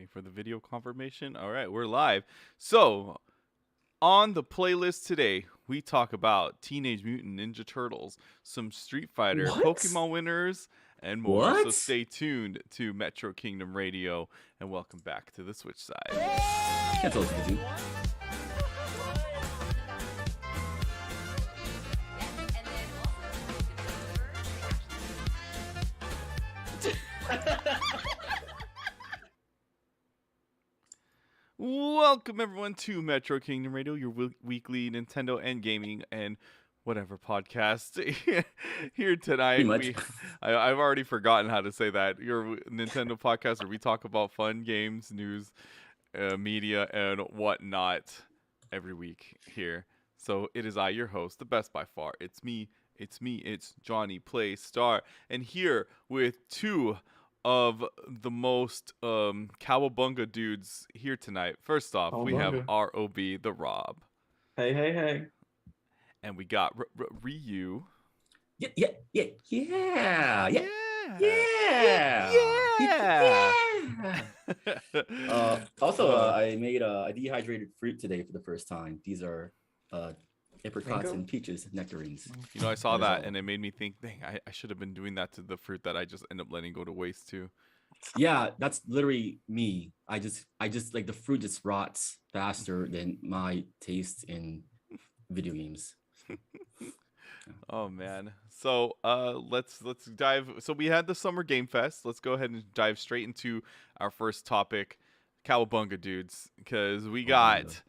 waiting for the video confirmation. All right, we're live. So, on the playlist today, we talk about Teenage Mutant Ninja Turtles, some Street Fighter, What? Pokemon winners, and more. So, What? stay tuned to Metro Kingdom Radio, and welcome back to the Switch side. Can't tell what to do. Welcome everyone to Metro Kingdom Radio, your weekly Nintendo and gaming and whatever podcast. Here tonight, Pretty much. I've already forgotten how to say that. Your Nintendo podcast where we talk about fun games, news, media, and whatnot every week here. So it is I, your host, the best by far. It's me, it's J-Playstar, and here with two of the most cowabunga dudes here tonight. First off, we have ROB, the Rob. Hey. And we got Ryu. Yeah. Also, I made a dehydrated fruit today for the first time. These are apricots and peaches, nectarines. You know, I saw that and it made me think, dang, I should have been doing that to the fruit that I just end up letting go to waste too. Yeah, that's literally me. I just like the fruit just rots faster than my taste in video games. Oh man. So let's dive. So we had the Summer Game Fest. Let's go ahead and dive straight into our first topic, Cowabunga dudes, because we got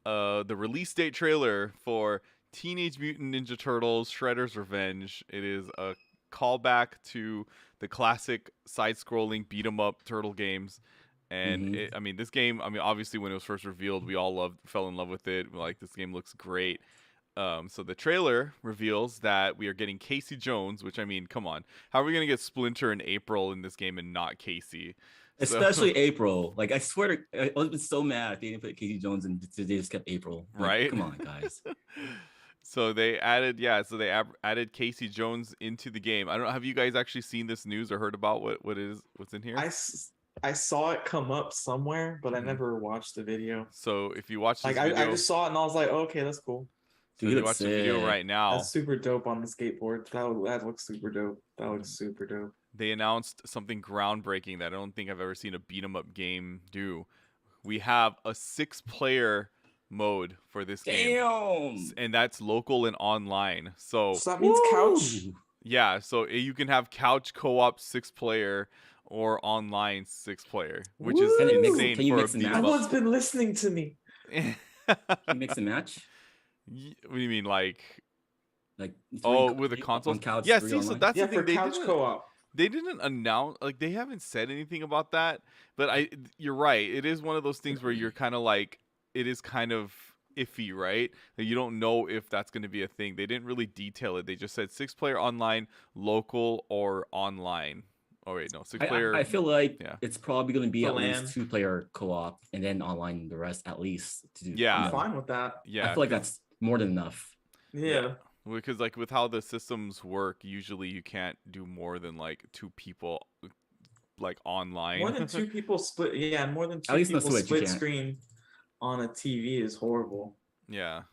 the release date trailer for Teenage Mutant Ninja Turtles Shredder's Revenge. It is a callback to the classic side-scrolling beat-em-up turtle games. And this game, obviously when it was first revealed, we all fell in love with it. Like, this game looks great. So the trailer reveals that we are getting Casey Jones, which, come on. How are we going to get Splinter and April in this game and not Casey? Especially April. Like, I swear I was so mad if they didn't put Casey Jones and they just kept April. Like, right? Come on, guys. So they added Casey Jones into the game. I don't know. Have you guys actually seen this news or heard about what's in here? I saw it come up somewhere, but I never watched the video. So if you watch this video, I just saw it and I was like, oh, okay, that's cool. So you watch the video right now. That's super dope on the skateboard. That looks super dope. They announced something groundbreaking that I don't think I've ever seen a beat 'em up game do. We have a 6-player mode for this game, and that's local and online. So that means couch. Yeah, so you can have couch co-op 6-player or online 6-player, which is insane for a beat 'em up. Someone's been listening to me. Can you mix and match? What do you mean, like with a console? Couch, yeah, see, so that's the thing. For couch co-op. They didn't announce, like, they haven't said anything about that. But you're right. It is one of those things where you're kind of like, it is kind of iffy, right? That you don't know if that's going to be a thing. They didn't really detail it. They just said 6-player online, local, or online. Oh wait, no, 6-player. I feel like it's probably going to be at least 2-player co-op, and then online the rest at least. I'm fine with that. Yeah, I feel like that's more than enough. Yeah. Because like with how the systems work, usually you can't do more than like 2 people, like online. More than 2 people split. Yeah, more than 2 people split screen on a TV is horrible. Yeah.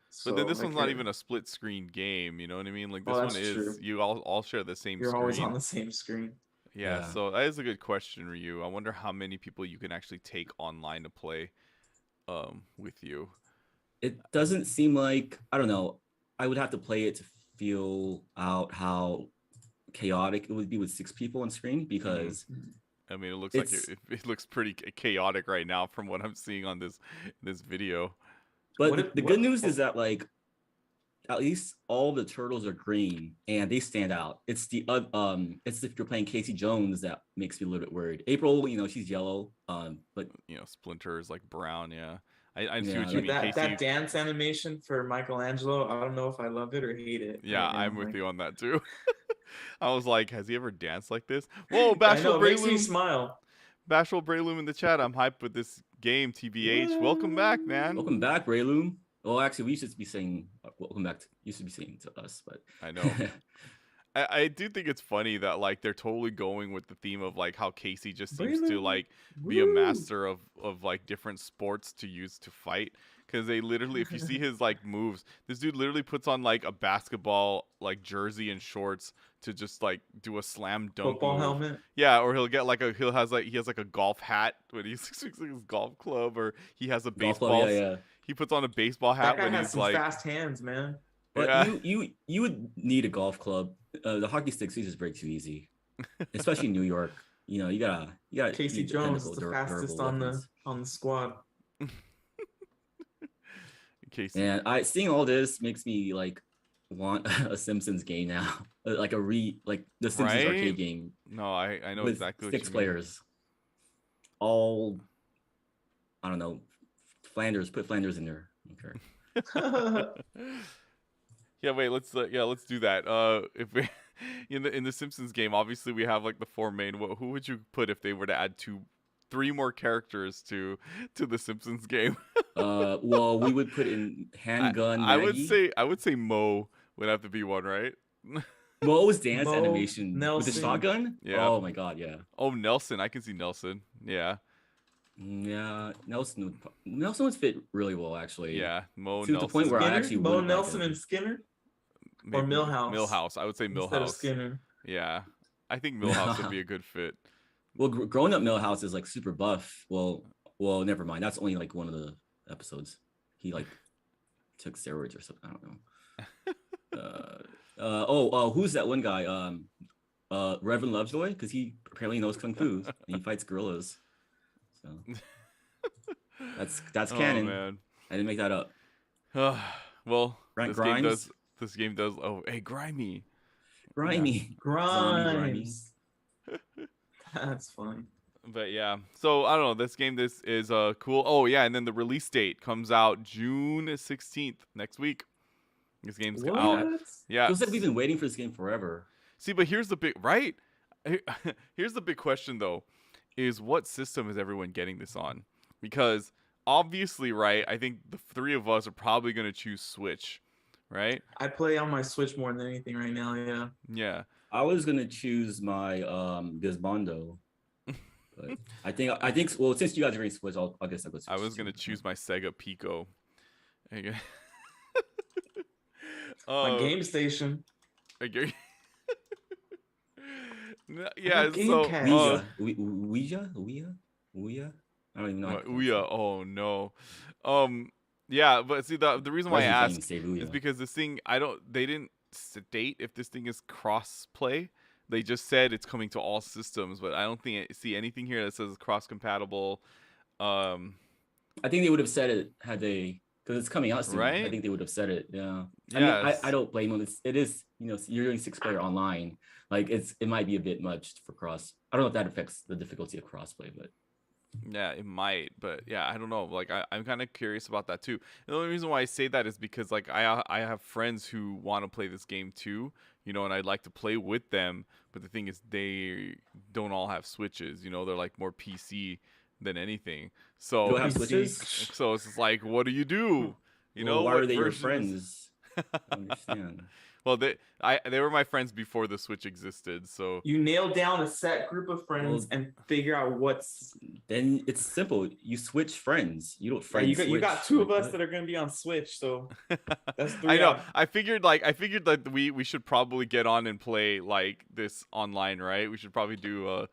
So, but then this one's not even a split screen game. You know what I mean? Like this one is true. You all share the same. You're screen. Always on the same screen. Yeah. So that is a good question, Ryu. I wonder how many people you can actually take online to play, with you. It doesn't seem like, I don't know. I would have to play it to feel out how chaotic it would be with 6 people on screen, because it looks like it looks pretty chaotic right now from what I'm seeing on this video. But the good news is that, like, at least all the turtles are green and they stand out. It's it's if you're playing Casey Jones that makes me a little bit worried. April, she's yellow, but Splinter is like brown. Yeah. I see what you mean. That dance animation for Michelangelo, I don't know if I love it or hate it. Yeah, I'm with you on that too. I was like, has he ever danced like this? Whoa, Bashful Brayloom. Makes me smile. Bashful Brayloom in the chat. I'm hyped with this game, TBH. Welcome back, man. Welcome back, Brayloom. Well, actually, we should be saying welcome back. You should be saying to us, but I know. I do think it's funny that like they're totally going with the theme of like how Casey just seems to like be a master of like different sports to use to fight. Because they literally, if you see his like moves, this dude literally puts on like a basketball like jersey and shorts to just like do a slam dunk Football move. helmet. Yeah, or he'll get like he has like a golf hat when he's fixing his golf club, or he has a baseball. Club, yeah. He puts on a baseball That hat guy when has he's some like fast hands, man. But yeah. you would need a golf club. The hockey sticks just break too easy, especially in New York. You know, you gotta. Casey Jones is the fastest on the squad. Casey. And seeing all this makes me like want a Simpsons game now, like the Simpsons arcade game. No, I know with exactly what 6 you players. All, I don't know, Flanders. Put Flanders in there. Okay. Yeah, wait. Let's do that. If we in the Simpsons game, obviously we have like the 4 main. Who would you put if they were to add 3 more characters to the Simpsons game? Well, we would put in handgun. I would say Mo would have to be one, right? Mo's dance animation Nelson. with the shotgun. Yeah. Oh my god, yeah. Oh, Nelson. I can see Nelson. Yeah. Yeah, Nelson would fit really well actually. Yeah, Mo to Nelson. the point where Skinner? I actually Mo wouldn't Nelson like and Skinner. Maybe Or Milhouse. Milhouse. I would say Instead of Milhouse. Skinner. Yeah, I think Milhouse would be a good fit. Well, grown up Milhouse is like super buff. Well, never mind. That's only like one of the episodes. He like took steroids or something. I don't know. Who's that one guy? Reverend Lovejoy, because he apparently knows kung fu and he fights gorillas. So that's canon. Oh man, I didn't make that up. Well, Grimes? This game does. Oh, hey, Grimy. Grimes. That's funny. But yeah, so I don't know. This is cool. Oh yeah, and then the release date comes out June 16th next week. This game's out. Yeah, Feels like we've been waiting for this game forever. See, but here's the big Here's the big question though, is what system is everyone getting this on? Because obviously, right? I think the 3 of us are probably gonna choose Switch, right? I play on my Switch more than anything right now. Yeah. Yeah. I was gonna choose my Gizmondo. But I think well, since you guys are going to Switch, I guess I'll go Switch. I was gonna choose my Sega Pico. My Game Station. Yeah, so Ouija. I don't even know. Ouija. Oh no. Yeah, but see the reason why I asked is because this thing they didn't state if this thing is cross play. They just said it's coming to all systems, but I don't see anything here that says cross compatible. I think they would have said it had they, because it's coming out soon. Right? I think they would have said it. Yeah. Yes. I mean, I don't blame them. It is, you're doing 6-player online. Like it might be a bit much for cross. I don't know if that affects the difficulty of crossplay, but yeah, it might. But yeah, I don't know. Like I'm kind of curious about that too. And the only reason why I say that is because like I have friends who want to play this game too, and I'd like to play with them. But the thing is, they don't all have Switches. They're like more PC than anything. So don't have Switches. So it's just like, what do you do? Why are they your friends? I understand. Well, they were my friends before the Switch existed. So you nail down a set group of friends and figure out what's. Then it's simple. You switch friends. You don't friends. You got 2 of us that are gonna be on Switch, so that's 3. I know. Out. I figured that we should probably get on and play like this online, right? We should probably do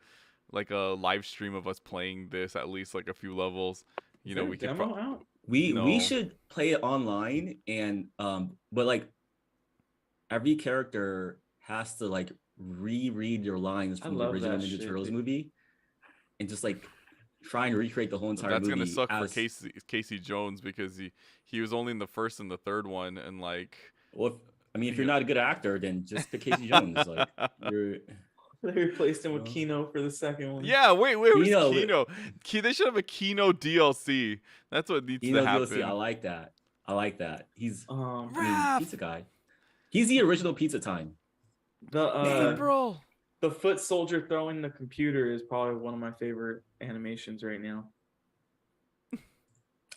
like a live stream of us playing this, at least like a few levels. We can. We should play it online, and but like every character has to like reread their lines from the original Ninja Turtles movie, and just like try and recreate the whole entire movie. That's gonna suck for Casey Jones, because he was only in the first and the third one, and like. Well, if you're not a good actor, then just pick Casey Jones. Like they replaced him with Kino for the second one. Yeah, wait, who's Kino? They should have a Kino DLC. That's what needs to happen. DLC, I like that. He's pizza guy. He's the original Pizza Time. The foot soldier throwing the computer is probably one of my favorite animations right now.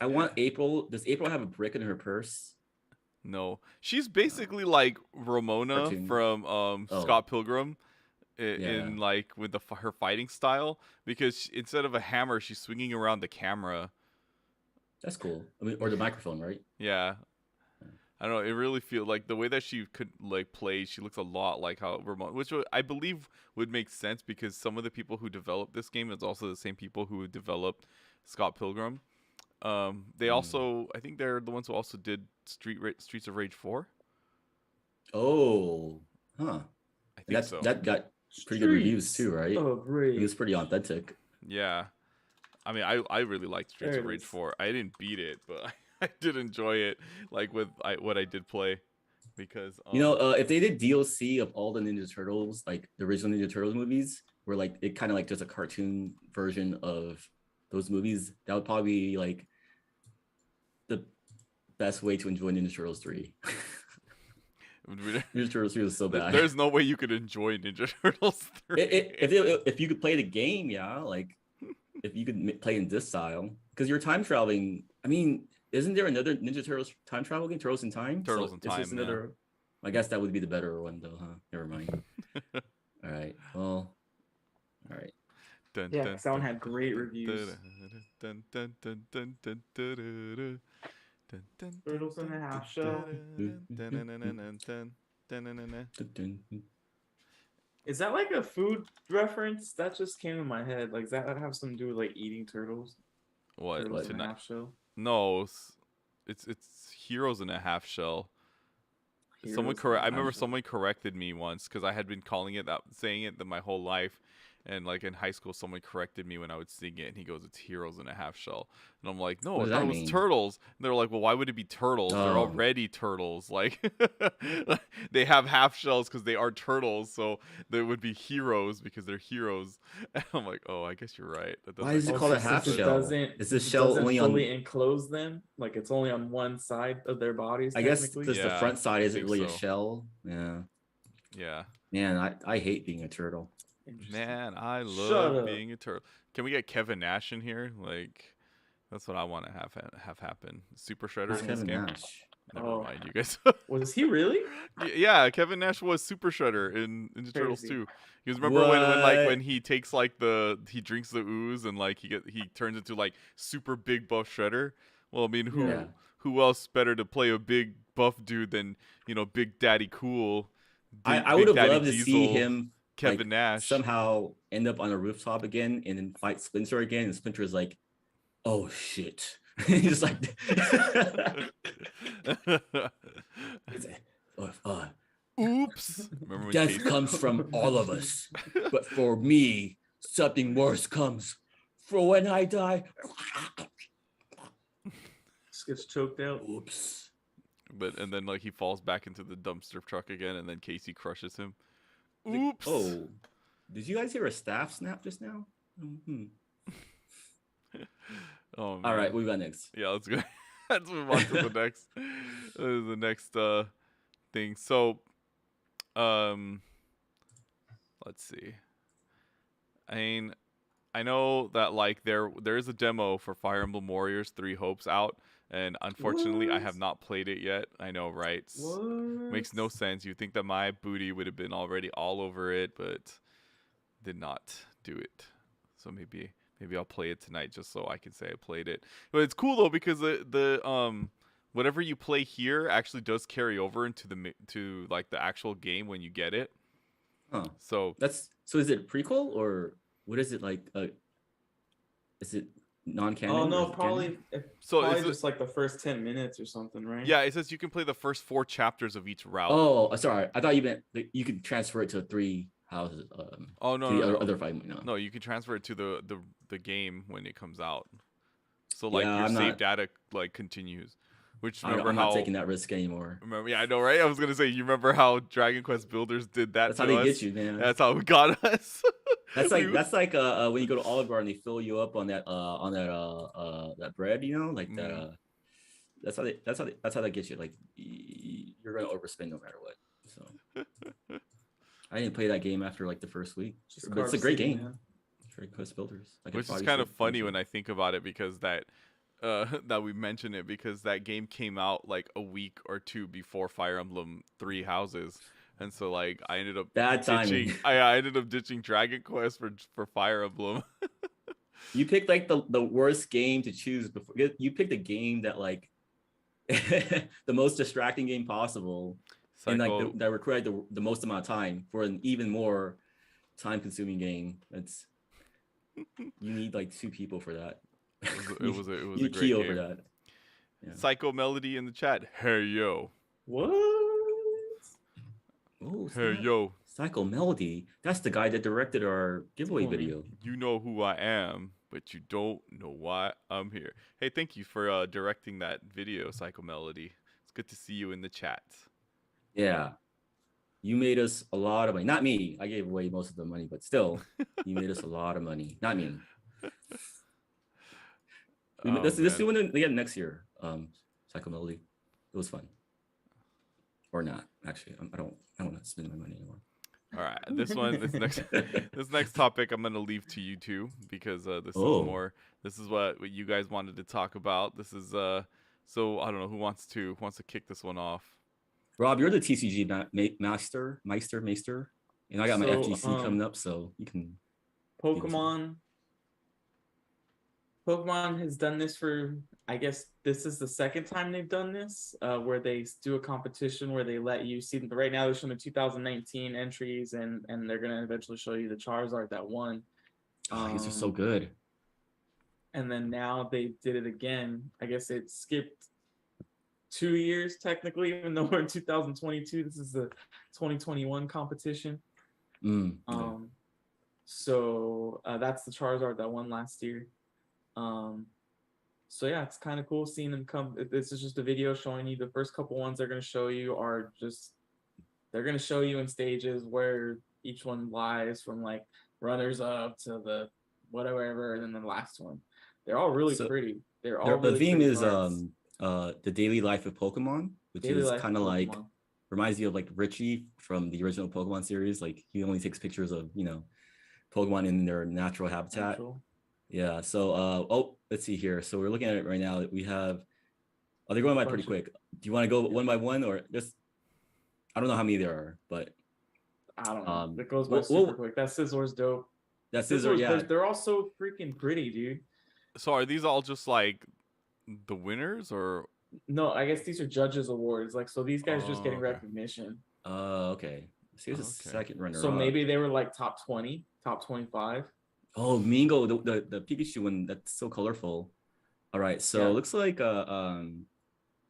I want April. Does April have a brick in her purse? No, she's basically like Ramona Cartoon. from Oh, Scott Pilgrim yeah, in like with her fighting style because instead of a hammer, she's swinging around the camera. that's cool. I mean, or the microphone, right? Yeah, I don't know. It really feels like the way that she could like play. She looks a lot like how Ramona, which I believe would make sense because some of the people who developed this game is also the same people who developed Scott Pilgrim. They also, I think they're the ones who also did Streets of Rage 4. Oh, huh. I And think so. that got pretty good reviews too, right? Of It Rage. was pretty authentic. Yeah. I mean, I really liked Streets There of it Rage is. 4. I didn't beat it, but I did enjoy it, like with what I did play, because If they did DLC of all the Ninja Turtles, like the original Ninja Turtles movies, where like it kind of like just a cartoon version of those movies, that would probably be like the best way to enjoy Ninja Turtles 3. Ninja Turtles 3 was so bad. there's no way you could enjoy Ninja Turtles 3. If you could play the game, yeah, like if you could play in this style, because you're time traveling. I mean, isn't there another Ninja Turtles time travel game, Turtles in Time? Turtles in Time, yeah. I guess that would be the better one, though, huh? Never mind. All right. Well. All right. Yeah, because that one had great reviews. Turtles in a Half Shell. Is that like a food reference? That just came in my head. Like, does that have something to do with like eating turtles? What Turtles in a tonight? Half Shell. No, it's Heroes in a Half Shell. Someone correct. I remember someone corrected me once because I had been saying it my whole life, and like in high school, someone corrected me when I would sing it, and he goes, "It's Heroes in a Half Shell," and I'm like, "No, What I does thought that it was mean? turtles." And they're like, "Well, why would it be turtles? They're Oh. already turtles. Like they have half shells because they are turtles, so they would be heroes because they're heroes." And I'm like, "Oh, I guess you're right." That Why is it called a half Since shell? Is the shell only fully on? enclose them? Like it's only on one side of their bodies. I guess Technically? because the Yeah, front side I isn't think really a so. shell. Yeah. Yeah. Man, I hate being a turtle. Man, I Shut love up. being a turtle. Can we get Kevin Nash in here? Like, that's what I want to have happen. Super Shredder Who's in this Kevin game. Nash? Never mind, you guys. Was he really? Yeah, Kevin Nash was Super Shredder in Ninja Turtles Crazy. 2. Because remember when What? he takes he drinks the ooze and like he turns into like super big buff Shredder. Well, I mean, Yeah. who else better to play a big buff dude than Big Daddy Cool? I Big would have Daddy loved to see Diesel, him Kevin like Nash. somehow end up on a rooftop again and then fight Splinter again, and Splinter is like, "Oh shit!" He's like, "Oops!" Remember when death Casey- comes from all of us, but for me, something worse comes. For when I die, Just gets choked out. oops. And then like he falls back into the dumpster truck again, and then Casey crushes him. Oops! Oh, did you guys hear a staff snap just now? Mm-hmm. Oh, man. All right, what we got next? Yeah, let's go. Let's move on to the next thing. So, let's see. I mean, I know that like there is a demo for Fire Emblem Warriors 3 Hopes out, and unfortunately I have not played it yet. I know, right? What? Makes no sense. You'd think that my booty would have been already all over it, but did not do it. So maybe I'll play it tonight just so I can say I played it. But it's cool though because the whatever you play here actually does carry over into like the actual game when you get it. Huh. So is it prequel or what is it like? Is it non-canon? Oh or no, is it probably. So Probably is just like the first 10 minutes or something, right? yeah, it says you can play the first 4 chapters of each route. Oh, sorry. I thought you meant that you could transfer it to 3 houses. Oh to the other 5. No, you can transfer it to the game when it comes out. So like Yeah, your I'm save not- data like continues. Which I'm remember not how taking that risk anymore. remember yeah I know right I was gonna say you remember how Dragon Quest Builders did that That's to how they us? get you, man. That's how it got us. That's like when you go to Olive Garden, they fill you up on that bread, like that. That's how they get you. Like you're gonna overspend no matter what. So I didn't play that game after like the first week, but it's a great game. Dragon Quest Builders. Which is kind of funny when I think about it because that that we mention it because that game came out like a week or two before Fire Emblem Three Houses, and so like I ended up Bad timing. I ended up ditching Dragon Quest for Fire Emblem. You picked like the worst game to choose before. You picked a game that like the most distracting game possible, and like that required the most amount of time for an even more time-consuming game. That's you need like 2 people for that. It was a great game. For that. Yeah. Psycho Melody in the chat. Hey yo. What? Oh, hey yo. Psycho Melody. That's the guy that directed our giveaway video. You know who I am, but you don't know why I'm here. Hey, thank you for directing that video, Psycho Melody. It's good to see you in the chat. Yeah. You made us a lot of money. Not me. I gave away most of the money, but still, you made us a lot of money. Not me. Let's do it again next year. Psycho Melody. It was fun. Or not, actually. I don't want to spend my money anymore. All right, this next topic I'm gonna leave to you two because this is more. This is what you guys wanted to talk about. This is so I don't know who wants to kick this one off. Rob, you're the TCG master, and I got my FGC coming up, so you can. Pokemon has done this for, I guess this is the second time they've done this, where they do a competition where they let you see. Right now they're showing the 2019 entries, and they're gonna eventually show you the Charizard that won. These are so good. And then now they did it again. I guess it skipped 2 years technically, even though we're in 2022. This is the 2021 competition. So that's the Charizard that won last year. So yeah, it's kind of cool seeing them come. This is just a video showing you the first couple ones they're going to show you are just, they're going to show you in stages where each one lies, from like runners up to the whatever, and then the last one. They're all really pretty. They're all really the theme is cards. The daily life of Pokemon, which is kind of like reminds you of like Richie from the original Pokemon series. Like he only takes pictures of Pokemon in their natural habitat. Yeah. So let's see here. So we're looking at it right now. We have they're going by pretty quick. Do you want to go one by one or just? I don't know how many there are, but I don't know. It goes by super quick. That Scissor's dope. That Scissor, yeah. They're all so freaking pretty, dude. So are these all just like the winners, or? No, I guess these are judges' awards. Like, so these guys just getting recognition. Okay. So here's a second runner. So maybe they were like top 20, top 25. Oh, Mingo, the Pikachu one, that's so colorful. All right, so it looks like the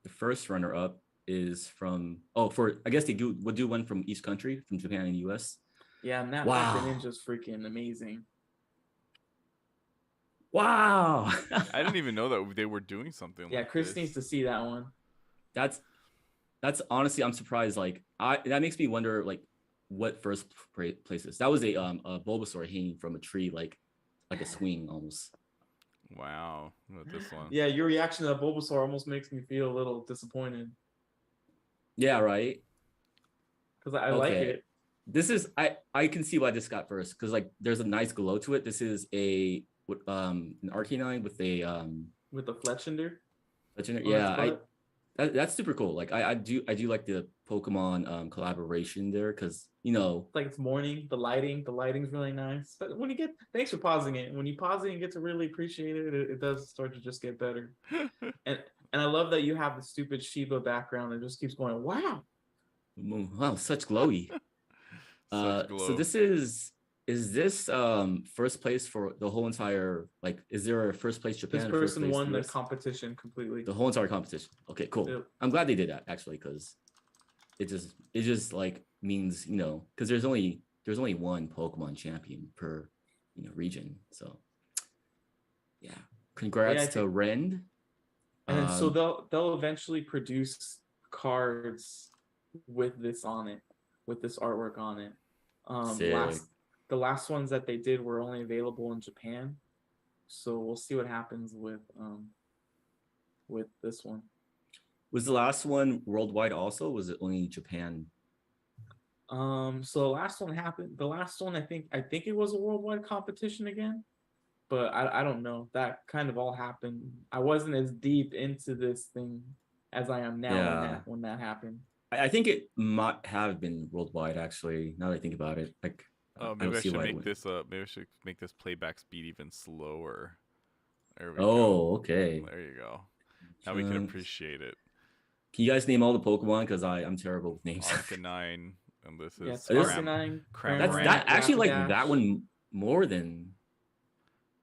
first runner up is from I guess would do one from each country, from Japan and US. Yeah, and that Ninja's freaking amazing. Wow. I didn't even know that they were doing something like Chris this. needs to see that one. That's honestly, I'm surprised. Like that makes me wonder like what first place is. That was a Bulbasaur hanging from a tree like a swing almost. Wow. What this one? Yeah, your reaction to that Bulbasaur almost makes me feel a little disappointed. Yeah, right. Because I like it. This is I can see why this got first, because like there's a nice glow to it. This is an Arcanine with a Fletchinder. Yeah, that's super cool. Like I do like the Pokemon collaboration there, because like it's morning, the lighting's really nice. But when you thanks for pausing it. When you pause it and get to really appreciate it, it does start to just get better. and I love that you have the stupid Shiba background that just keeps going. Wow, such glowy. So this is this first place for the whole entire, like, is there a first place Japan? This person won the competition completely. The whole entire competition. Okay, cool. Yep. I'm glad they did that actually, because it just like means because there's only one Pokemon champion per region. So yeah, congrats to Ren. And then so they'll eventually produce cards with this on it, with this artwork on it. The last ones that they did were only available in Japan, so we'll see what happens with this one. Was the last one worldwide also? Was it only Japan? So the last one happened. The last one, I think it was a worldwide competition again. but I don't know. That kind of all happened. I wasn't as deep into this thing as I am now Yeah. when that happened. I think it might have been worldwide actually. Now that I think about it, like I Maybe don't I see should why it make wouldn't. this maybe I should make this playback speed even slower. There we go. Oh, okay. There you go. Now we can appreciate it. Can you guys name all the Pokemon? Because I'm terrible with names. Arcanine, and this Yeah, is it's Arcanine, That's Cramorant. that actually like Rapidash. that one more than.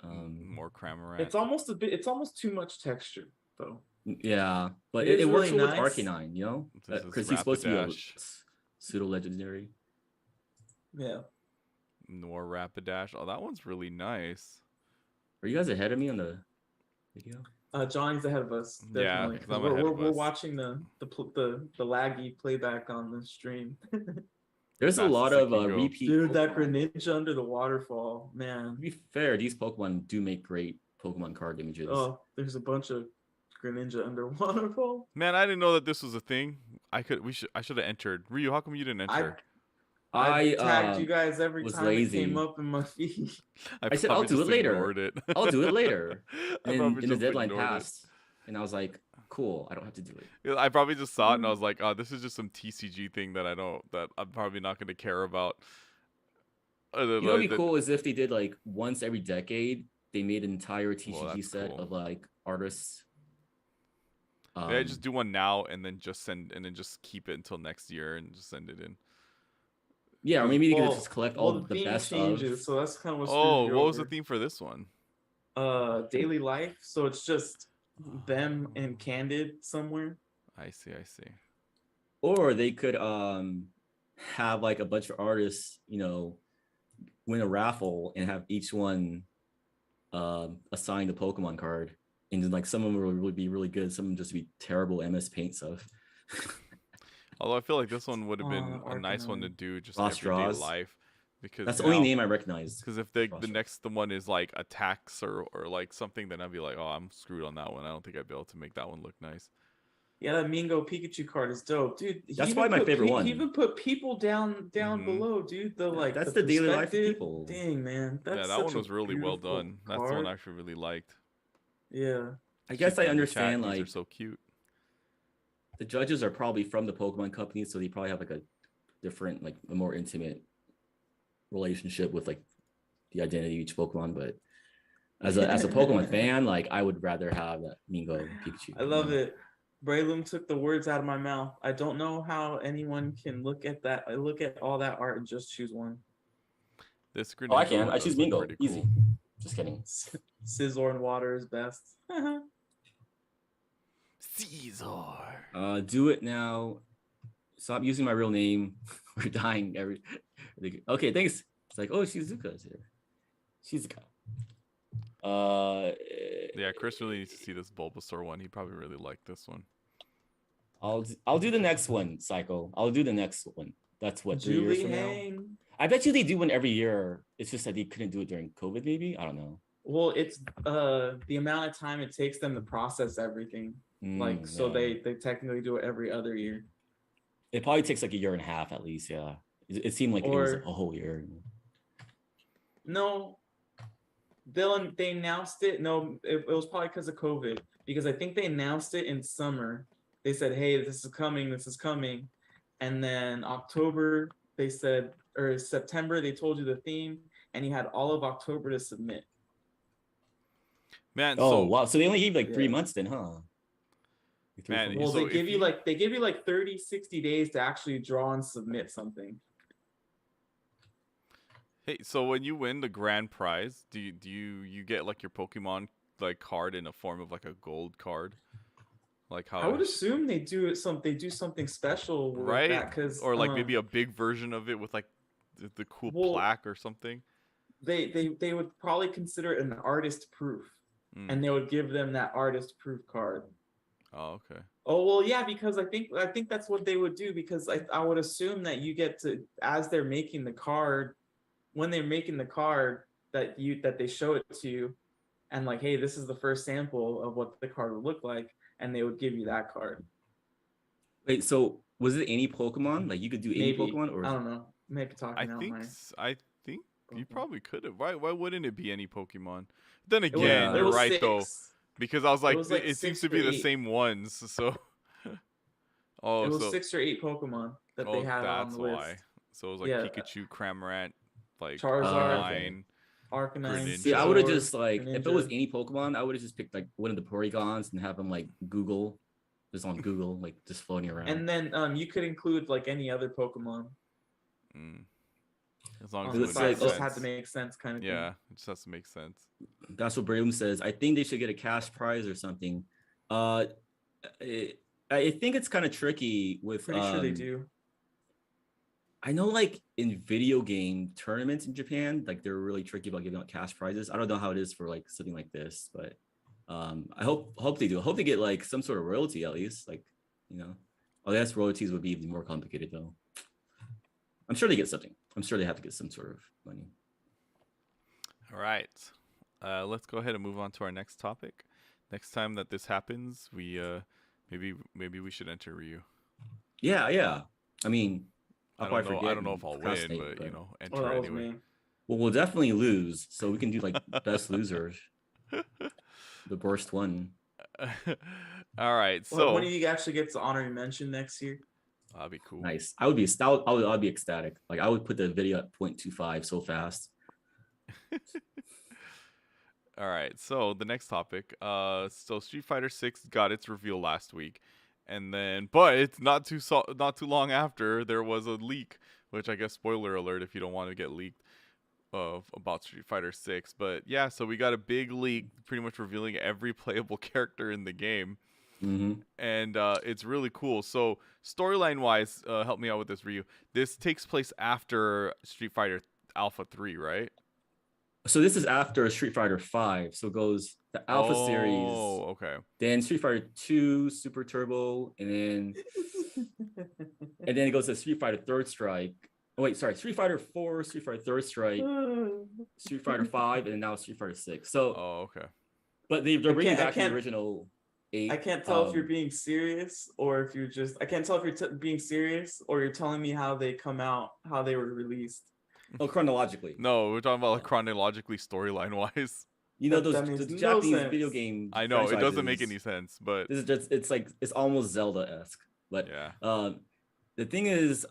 More Cramorant. It's almost a bit. It's almost too much texture, though. Yeah, but It it is works really well with nice. Arcanine, you know, This is because he's supposed to be a Rapidash. pseudo legendary. Yeah. More Rapidash. Oh, that one's really nice. Are you guys ahead of me on the video? Johnny's ahead of us. Yeah, Definitely. 'cause I'm ahead of We're us. watching the laggy playback on the stream. There's a Fastest lot it of can go. repeat. Dude, that Pokemon. Greninja under the waterfall, man. To be fair, these Pokemon do make great Pokemon card images. Oh, there's a bunch of Greninja under waterfall. Man, I didn't know that this was a thing. I should have entered. Ryu, how come you didn't enter? I tagged you guys every was time lazy. it came up in my feed. I said I'll do it later. I'll do it later. And probably the just deadline ignored it. passed, and I was like, "Cool, I don't have to do it." I probably just saw it and I was like, oh, this is just some TCG thing that I'm probably not going to care about. You know what'd be cool is if they did like once every decade, they made an entire TCG that's set cool. of like artists. Yeah, just do one now and then just just keep it until next year and just send it in. Yeah, or maybe you could just collect all the theme best changes, of. so that's kind of what's Oh, what was the theme for this one? Daily life. So it's just them and Candid somewhere. I see. Or they could have like a bunch of artists, you know, win a raffle and have each one assigned a Pokemon card. And then like some of them will really be really good, some of them just be terrible MS Paint stuff. Although I feel like this one would have been a nice one to do just everyday Ross. life, because That's the only name I recognize. Because if the next one is like attacks or like something, then I'd be like, oh, I'm screwed on that one. I don't think I'd be able to make that one look nice. Yeah, that Mingo Pikachu card is dope, dude. That's probably my favorite one. He even put people down below, dude. That's the daily life of people. Dang, man. That one was really well done. Card. That's the one I actually really liked. Yeah. I guess I understand. These like, are so cute. The judges are probably from the Pokemon company, so they probably have like a different, like a more intimate relationship with like the identity of each Pokemon. But as a Pokemon fan, like I would rather have that Mingo Pikachu. I love it. Braylum took the words out of my mouth. I don't know how anyone can look at all that art and just choose one. This Oh, I can. I choose Mingo. Cool. Easy. Just kidding. Scizor and water is best. Caesar. Do it now. Stop using my real name. We're dying every. Okay, thanks. It's like, oh, Shizuka's here. Shizuka. Yeah, Chris really needs to see this Bulbasaur one. He probably really liked this one. I'll do the next one, Psycho. I'll do the next one. That's what, 3 years from now? I bet you they do one every year. It's just that they couldn't do it during COVID, maybe. I don't know. Well, it's the amount of time it takes them to process everything. So they technically do it every other year. It probably takes like a year and a half at least. Yeah, it seemed like it was a whole year. No, they announced it. No, it was probably because of COVID. Because I think they announced it in summer. They said, "Hey, this is coming," and then October they said, or September they told you the theme, and you had all of October to submit. Man, wow! So they only gave like 3 months then, huh? Man, well, they give you like 30, 60 days to actually draw and submit something. Hey, so when you win the grand prize, do you get like your Pokemon like card in a form of like a gold card? Like how I would assume they do something special with right? that, cause or like maybe a big version of it with like the cool plaque or something. They would probably consider it an artist proof, and they would give them that artist proof card. Oh, okay. Oh well, yeah, because I think that's what they would do, because I would assume that you get to, as they're making the card, when they're making the card, that they show it to you, and like, hey, this is the first sample of what the card would look like, and they would give you that card. Wait, so was it any Pokemon? Like you could do any Pokemon, or I don't know. Maybe talking I out think my... I think You probably could have. Why wouldn't it be any Pokemon? Then It was, again, Yeah. it you're was right though, 6. because I was It like, was like it seems 6 to or be the 8. same ones. So, It oh, was so 6 or 8 Pokemon that they had on that's the list. why. So it was like Yeah, Pikachu, Cramorant, like Charizard, Okay. Arcanine, Arcanine, See, I would have Greninja. Scizor, just like if it was Greninja. any Pokemon, I would have just picked like one of the Porygons and have them like Google, just on Google, like just floating around. And then you could include like any other Pokemon Mm. As long as on it the would It's side. make It like, just oh, had to sense. make sense, kind of Yeah, it just has to make sense. that's what Braum says. I think they should get a cash prize or something. Uh, I think it's kind of tricky thing. with Pretty sure they do. I know like in video game tournaments in Japan, like they're really tricky about giving out cash prizes. I don't know how it is for like something like this, but I hope they do. I hope they get like some sort of royalty at least. Like, you know, I guess royalties would be even more complicated though. I'm sure they get something. I'm sure they have to get some sort of money. All right. Let's go ahead and move on to our next topic. Next time that this happens, we maybe we should enter Ryu. Yeah. I mean, I'll I probably don't know. forget I don't know and if I'll win, procrastinate, but you know, Oh, enter that was anyway. me. Well, we'll definitely lose, so we can do like best losers, the worst one. All right. Well, So one of you actually gets the honorary mention next year. that'd be cool. Nice. I would be I'd be ecstatic. Like I would put the video at 0.25 so fast. All right. So the next topic. So Street Fighter 6 got its reveal last week, and then, but it's not too long after there was a leak, which I guess spoiler alert if you don't want to get leaked of about Street Fighter 6. But yeah, so we got a big leak, pretty much revealing every playable character in the game. Mm-hmm. And it's really cool. So storyline wise, help me out with this, Ryu. This takes place after Street Fighter Alpha 3, right? So this is after Street Fighter 5. So it goes the Alpha series, Oh, okay. then Street Fighter 2, Super Turbo, and then it goes to Street Fighter Third Strike. Oh wait, sorry, Street Fighter 4, Street Fighter Third Strike, Street Fighter 5, and now Street Fighter 6. So, Oh, okay. but they're bringing I back the can't- original 8. I can't tell if you're being serious or if you're just. I can't tell if you're being serious or you're telling me how they come out, how they were released. Oh, chronologically. No, we're talking about like chronologically storyline wise. You know That those makes the no Japanese sense. video game. I know it doesn't make franchises, any sense, but This is just it's almost Zelda-esque. But yeah. the thing is,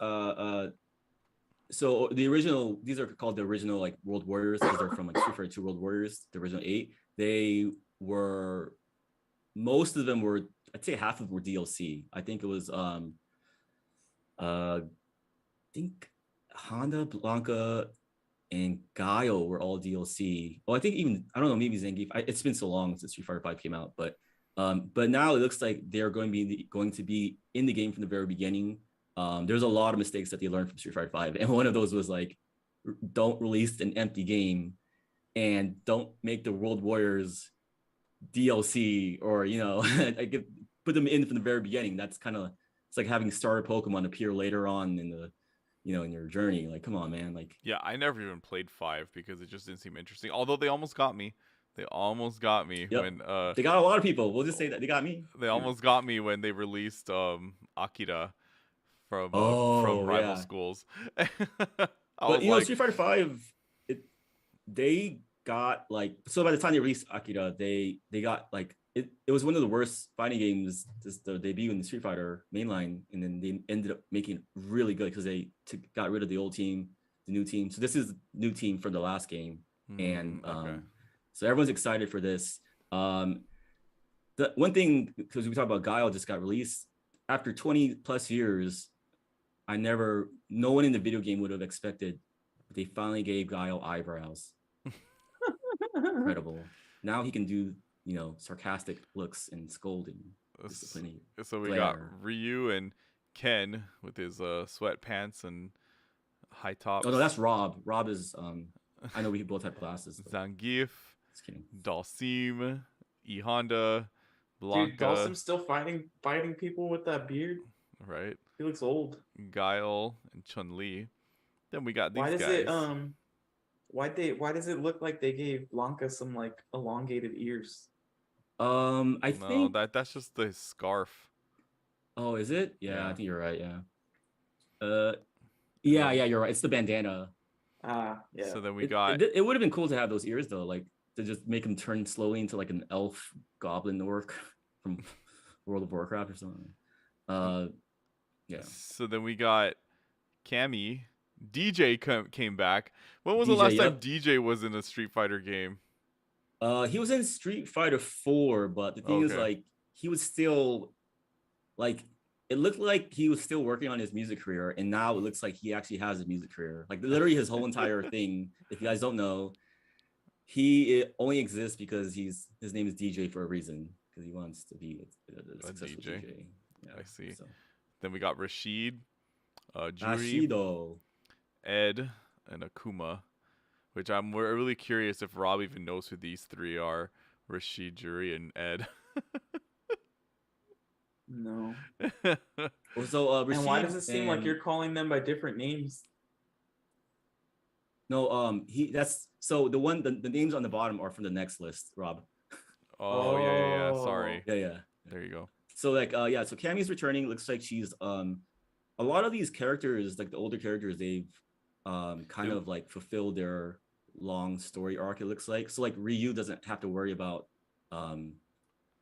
so the original, these are called the original like World Warriors because they're from like Street Fighter 2 World Warriors, the original 8. They were, most of them were, I'd say half of them were DLC. I think it was I think Honda, Blanca, and Guile were all DLC. Oh, I think even, I don't know, maybe Zangief. It's been so long since Street Fighter 5 came out, but now it looks like they're going to be in the game from the very beginning. There's a lot of mistakes that they learned from Street Fighter 5, and one of those was like, don't release an empty game, and don't make the World Warriors DLC, or like put them in from the very beginning. That's kind of, it's like having starter Pokemon appear later on in the in your journey. Like, come on, man. Like, Yeah, I never even played 5 because it just didn't seem interesting. Although they almost got me. They almost got me Yep. when they got a lot of people. We'll just say that they got me. they almost got me when they released Akira from Oh, rival yeah. schools. I But was like, Street Fighter 5, they got like, so by the time they released Akira, they got like, it was one of the worst fighting games, just the debut in the Street Fighter mainline, and then they ended up making it really good because they got rid of the old team, the new team. So this is the new team from the last game, and okay. so everyone's excited for this. The one thing, because we talked about Guile just got released after 20 plus years, no one in the video game would have expected, but they finally gave Guile eyebrows. Incredible. Now he can do, sarcastic looks and scolding. Disciplining. So we got Glare. Ryu and Ken with his sweatpants and high tops. Oh no, that's Rob. Rob is I know we both have glasses. Zangief, Just kidding. Dalsim, E Honda, Blanca, Dude, Dawson's still fighting people with that beard. right? He looks old. Guile and Chun Li. Then we got these Why does guys. it why does it look like they gave Blanca some like elongated ears? I No, think. that's just the scarf. Oh, is it? Yeah, Yeah. I think you're right. Yeah. Yeah, you're right. It's the bandana. Yeah. So then we It, got it, it would have been cool to have those ears though, like to just make him turn slowly into like an elf goblin orc from World of Warcraft or something. Yeah. so then we got Cammy. DJ came back. When was the DJ, last time yep. DJ was in a Street Fighter game? He was in Street Fighter 4, but the thing is, Okay. like, he was still like it looked like he was still working on his music career, and now it looks like he actually has a music career. Like literally his whole entire thing, if you guys don't know, he only exists because his name is DJ for a reason, because he wants to be a successful DJ. Yeah, I see. so. Then we got Rashid, Juri, Ashido. Ed, and Akuma. Which we're really curious if Rob even knows who these three are: Rashid, Juri, and Ed. No. So Rashid, And why does it seem like and- you're calling them by different names? No, that's so the names on the bottom are from the next list, Rob. Oh, yeah. Sorry. Yeah. There you go. So like so Cammy's returning. Looks like she's a lot of these characters, like the older characters, they've kind of like fulfilled their long story arc, it looks like. So like Ryu doesn't have to worry about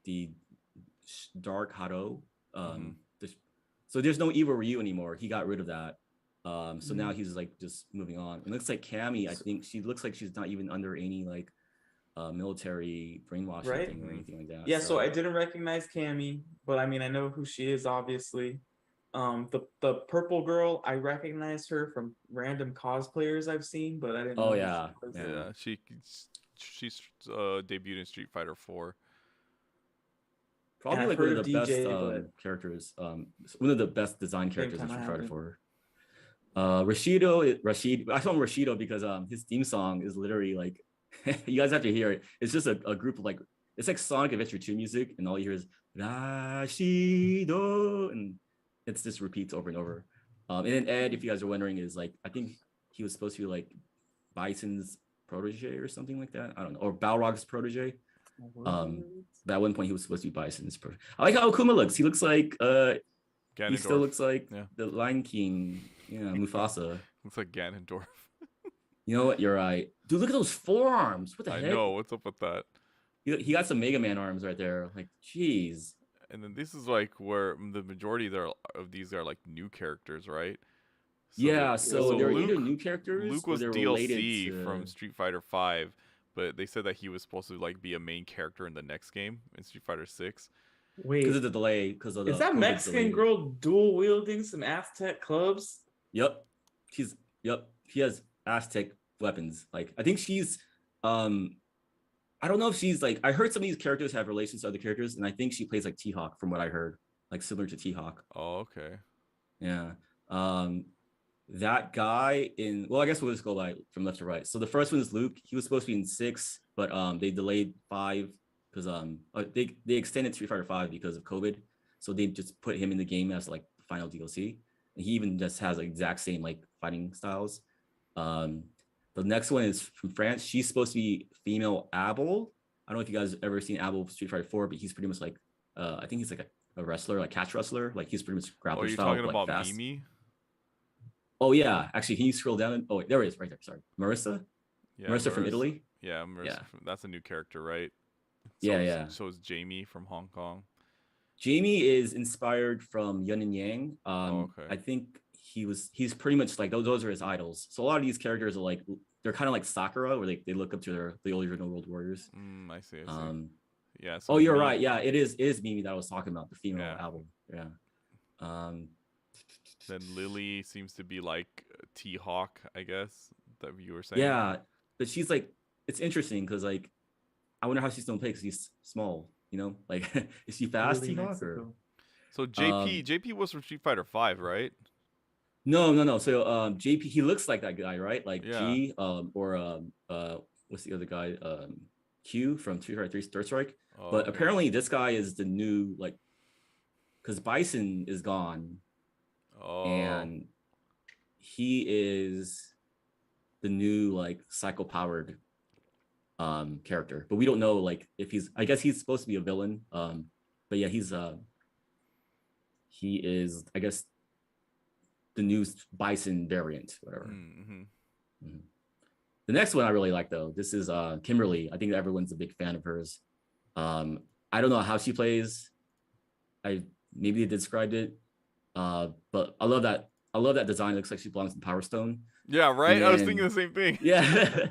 the Dark Hado. So there's no evil Ryu anymore. He got rid of that. So now he's like just moving on. It looks like Cammy, I think she looks like she's not even under any like military brainwashing thing or anything like that. Yeah, so I didn't recognize Cammy, but I mean I know who she is, obviously. The purple girl, I recognize her from random cosplayers I've seen, but I didn't know. Yeah, she's debuted in Street Fighter 4. Probably like one of the best characters, one of the best design characters in Street Fighter 4. Rashid, I call him Rashido because his theme song is literally like you guys have to hear it. It's just a group of like, it's like Sonic Adventure 2 music, and all you hear is Rashido, and it's just repeats over and over. And then Ed, if you guys are wondering, is like, I think he was supposed to be like Bison's protege or something like that. I don't know, or Balrog's protege. But at one point he was supposed to be Bison's protege. I like how Akuma looks. He looks like he still looks like the Lion King, Mufasa. Looks like Ganondorf. You know what? You're right, dude. Look at those forearms. What the heck? I know. What's up with that? He got some Mega Man arms right there. Like, jeez. And then this is like where the majority of these are like new characters, right? So they're either new characters. Luke was DLC from Street Fighter 5, but they said that he was supposed to like be a main character in the next game in Street Fighter 6. Wait, because of the delay. Is that Mexican girl dual wielding some Aztec clubs? Yep. She has Aztec weapons. Like, I think she's I don't know if she's like, I heard some of these characters have relations to other characters, and I think she plays like T-Hawk from what I heard, like similar to T-Hawk. Oh, okay. Yeah. That guy I guess we'll just go by from left to right. So the first one is Luke. He was supposed to be in 6, but they delayed 5 because they extended Street Fighter 5 because of COVID. So they just put him in the game as like the final DLC. And he even just has like exact same like fighting styles. The next one is from France. She's supposed to be female Abel. I don't know if you guys have ever seen Abel Street Fighter 4, but he's pretty much like I think he's like a wrestler, like catch wrestler. Like he's pretty much grappler style. Are you talking like, about fast. Mimi? Oh yeah, actually, can you scroll down? Oh wait, there it is, right there. Sorry, Marissa. Yeah, Marissa from Italy. Yeah, Marissa. That's a new character, right? So is Jamie from Hong Kong. Jamie is inspired from Yun and Yang. I think he's pretty much like those are his idols. So a lot of these characters are like, they're kind of like Sakura, where they look up to the original World Warriors. I see. Yeah. So you're right. Yeah, it is Mimi that I was talking about, the female album. Yeah. Then Lily seems to be like T-Hawk, I guess, that you were saying. Yeah, but she's like, it's interesting because like, I wonder how she's gonna play because she's small. You know, like, is she fast, T-Hawk? So JP was from Street Fighter 5, right? No. So JP, he looks like that guy, right? Like G, or what's the other guy? Q from Street Fighter 3 Third Strike. But apparently this guy is the new, like, because Bison is gone. And he is the new like psycho-powered character, but we don't know like if I guess he's supposed to be a villain, but yeah, he is, I guess, the new Bison variant, whatever. The next one I really like though. This is Kimberly. I think everyone's a big fan of hers. I don't know how she plays. Maybe they described it. But I love that. I love that design. It looks like she belongs in Power Stone. Yeah, right. And I was thinking the same thing. Yeah.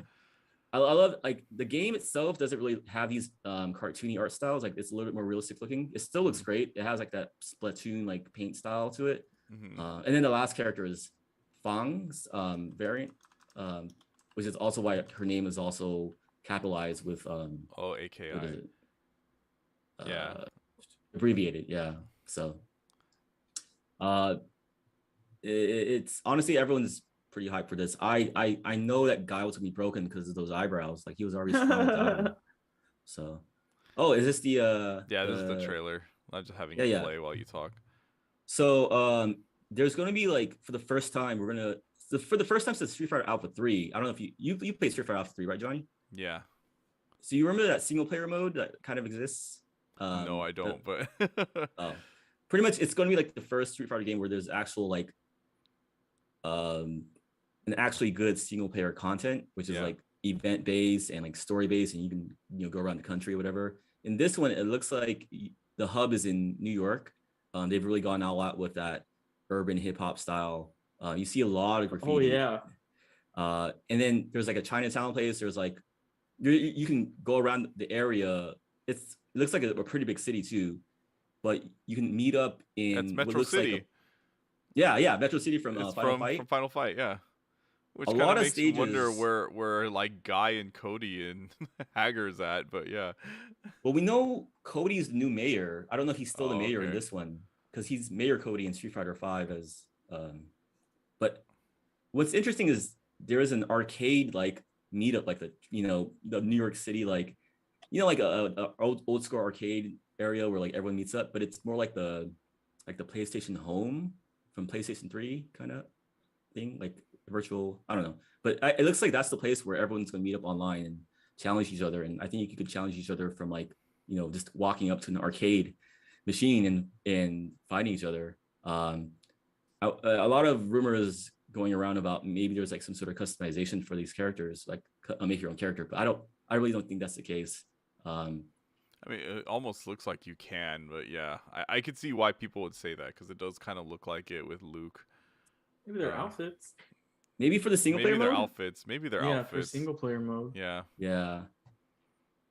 I love like the game itself doesn't really have these cartoony art styles. Like it's a little bit more realistic looking. It still looks great. It has like that Splatoon like paint style to it. And then the last character is Fang's variant, which is also why her name is also capitalized with AKI. Yeah. Abbreviated. Yeah. So it's honestly everyone's pretty hyped for this. I know that guy was gonna be broken because of those eyebrows. Like he was already strong without. So, is this the yeah, this is the trailer. I'm just having you play while you talk. So there's gonna be like for the first time since Street Fighter Alpha 3. I don't know if you played Street Fighter Alpha 3, right, Johnny? Yeah. So you remember that single player mode that kind of exists? No, I don't. But pretty much it's gonna be like the first Street Fighter game where there's actual like an actually good single player content, which is like event based and like story based, and you can go around the country or whatever. In this one, it looks like the hub is in New York. They've really gone all out with that urban hip hop style. You see a lot of graffiti. Oh yeah. And then there's like a Chinatown place. There's like you can go around the area. It looks like a pretty big city too, but you can meet up in That's Metro City. Like Metro City from Final Fight. From Final Fight, yeah. Which a kind lot of of makes stages, you wonder where like Guy and Cody and Hager's at, but yeah. Well, we know Cody's the new mayor. I don't know if he's still the mayor in this one because he's Mayor Cody in Street Fighter 5 as. But what's interesting is there is an arcade like meetup, like the New York City like a old school arcade area where like everyone meets up, but it's more like the PlayStation Home from PlayStation 3 kind of thing, like virtual. I don't know, but it looks like that's the place where everyone's going to meet up online and challenge each other. And I think you could challenge each other from like just walking up to an arcade machine and fighting each other. A lot of rumors going around about maybe there's like some sort of customization for these characters, like make your own character, but I really don't think that's the case. I mean, it almost looks like you can, but yeah, I could see why people would say that because it does kind of look like it with Luke. Maybe their outfits. Maybe for the single player mode. Maybe their outfits. For single player mode. Yeah. Yeah.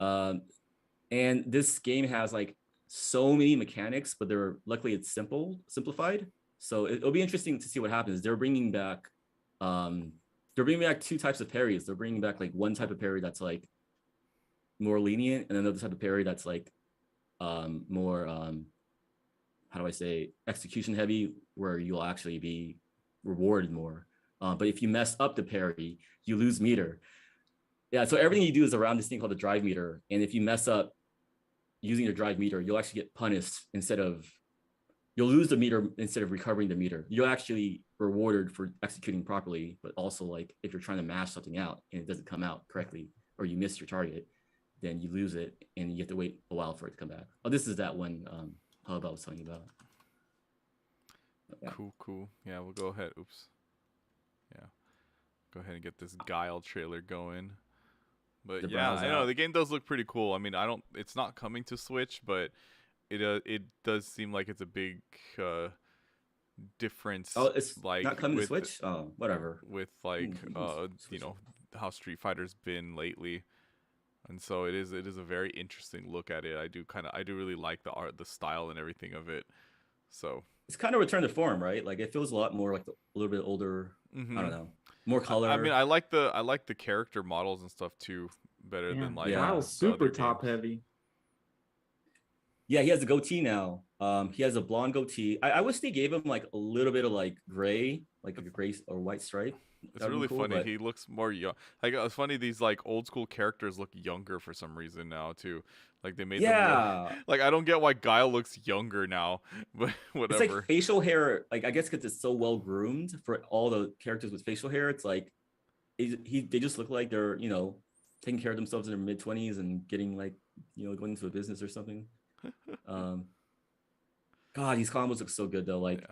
And this game has like so many mechanics, but luckily it's simplified. So it'll be interesting to see what happens. They're bringing back two types of parries. They're bringing back like one type of parry that's like more lenient, and another type of parry that's like more how do I say, execution heavy, where you'll actually be rewarded more. But if you mess up the parry, you lose meter. Yeah, so everything you do is around this thing called the drive meter, and if you mess up using your drive meter, you'll actually get punished you'll lose the meter instead of recovering the meter. You're actually rewarded for executing properly, but also like if you're trying to mash something out and it doesn't come out correctly, or you miss your target, then you lose it and you have to wait a while for it to come back. Oh, this is that one hub I was telling you about. Yeah. Cool. Yeah, we'll go ahead. Oops. Yeah. Go ahead and get this Guile trailer going. But yeah, I know the game does look pretty cool. I mean, it's not coming to Switch, but it does seem like it's a big difference. Oh, it's like not coming to Switch. Oh, whatever. With like how Street Fighter's been lately, and so it is a very interesting look at it. I do really like the art, the style, and everything of it. So it's kind of return to form, right? Like it feels a lot more like a little bit older. I don't know, more color. I mean, I like the character models and stuff too better than like. Yeah, super top heavy. Yeah, he has a goatee now. He has a blonde goatee. I wish they gave him like a little bit of like gray, like a gray or white stripe. It's really cool, funny. But he looks more young. Like it's funny. These like old school characters look younger for some reason now too. Like they made them look, like I don't get why Guile looks younger now, but whatever. It's like facial hair. Like I guess because it's so well groomed for all the characters with facial hair. It's like they just look like they're taking care of themselves in their mid-20s and getting like going into a business or something. God, these combos look so good though. Like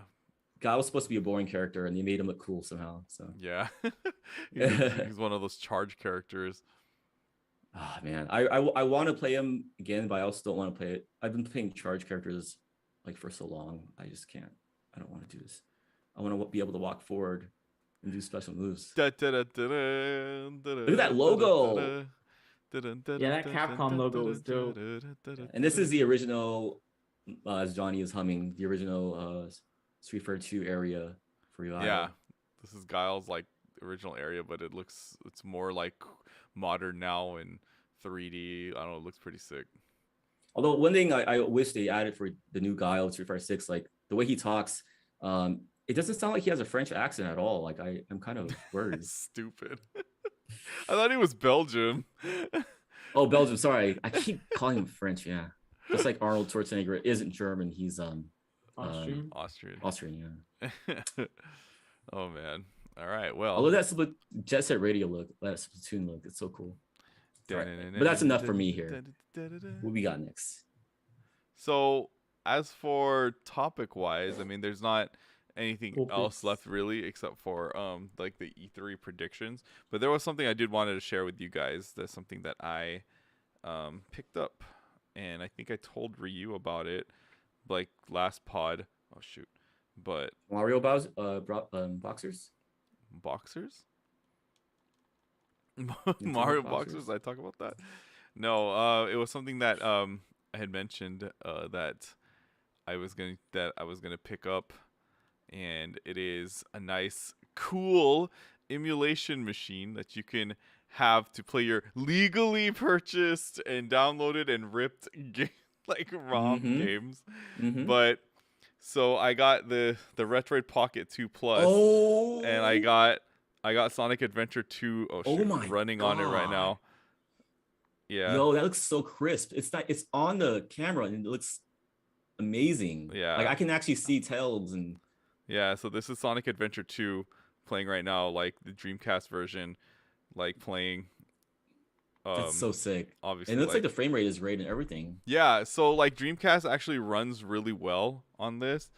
Guy was supposed to be a boring character, and they made him look cool somehow. So Yeah. He's one of those charge characters. ah man, I want to play him again, but I also don't want to play it. I've been playing charge characters like for so long. I just can't. I don't want to do this. I want to be able to walk forward and do special moves. Look Look at that logo. Yeah, that Capcom logo was dope. And this is the original, as Johnny is humming, the original Street Fighter 2 area for you. Yeah, this is Guile's like original area, but it's more like modern now and 3D. I don't know, it looks pretty sick. Although one thing I wish they added for the new Guile Street Fighter 6, like the way he talks, it doesn't sound like he has a French accent at all. Like I'm kind of worried. Stupid. I thought he was Belgium. Oh, Belgium. Sorry, I keep calling him French. Yeah, just like Arnold Schwarzenegger isn't German. He's Austrian. Austrian. Yeah. Oh man. All right. Well, Although that Jet Set Radio look, that Splatoon look, it's so cool. Right. But that's enough for me here. What we got next? So as for topic wise, I mean, there's not anything else left really except for like the E3 predictions. But there was something I did wanted to share with you guys. That's something that I picked up, and I think I told Ryu about it like last pod. Oh shoot! But Mario boxers. Boxers? Mario boxers? I talk about that? No, it was something that I had mentioned that I was gonna pick up, and it is a nice, cool emulation machine that you can have to play your legally purchased and downloaded and ripped like ROM games. But so I got the Retroid Pocket 2 Plus, and I got Sonic Adventure 2 running on it right now. Yeah. Yo, that looks so crisp. It's on the camera and it looks amazing. Yeah. Like I can actually see Tails and yeah, so this is Sonic Adventure 2 playing right now, like the Dreamcast version, like playing. That's so sick. Obviously, and it looks like the frame rate is great and everything. Yeah, so like Dreamcast actually runs really well on this.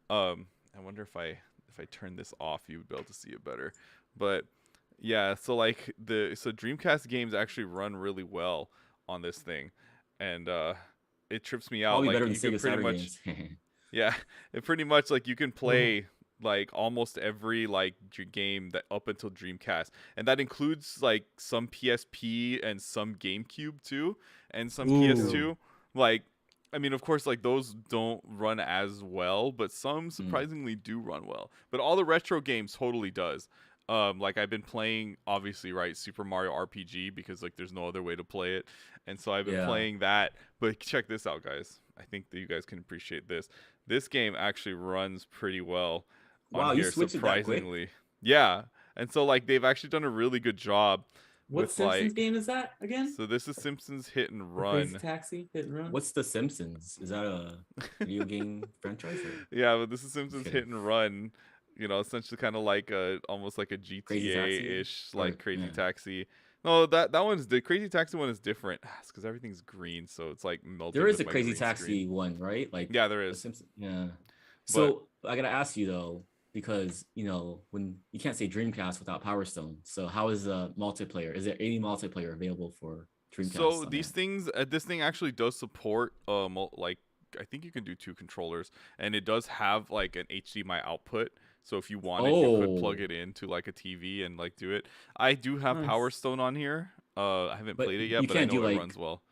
I wonder if I turn this off, you would be able to see it better. But yeah, so like Dreamcast games actually run really well on this thing, and it trips me out. Probably like better than you can Sega pretty Saturn much, games. yeah, it pretty much like you can play like almost every like game that up until Dreamcast, and that includes like some PSP and some GameCube too, and some PS2. Like, I mean, of course, like those don't run as well, but some surprisingly do run well. But all the retro games totally does. Like I've been playing, obviously, right, Super Mario RPG because like there's no other way to play it, and so I've been playing that. But check this out, guys. I think that you guys can appreciate this. This game actually runs pretty well. Wow, you switched surprisingly. It that quick? Yeah, and so like they've actually done a really good job. What with, Simpsons like, game is that again? So this is Simpsons Hit and Run. Crazy Taxi Hit and Run. What's The Simpsons? Is that a video game franchise? Yeah, but this is Simpsons Hit and Run. You know, essentially kind of like almost like a GTA-ish, like Crazy Taxi. No, that one's the Crazy Taxi one is different. It's because everything's green, so it's like melted. There is a Crazy Taxi one, right? Like yeah, there is. Yeah. So I gotta ask you though, because you know when you can't say Dreamcast without Power Stone. So how is the multiplayer? Is there any multiplayer available for Dreamcast? So these things, this thing actually does support like I think you can do 2 controllers, and it does have like an HDMI output. So if you wanted, you could plug it into like a TV and like do it. I do have Power Stone on here. I haven't played it yet, but I know it runs well.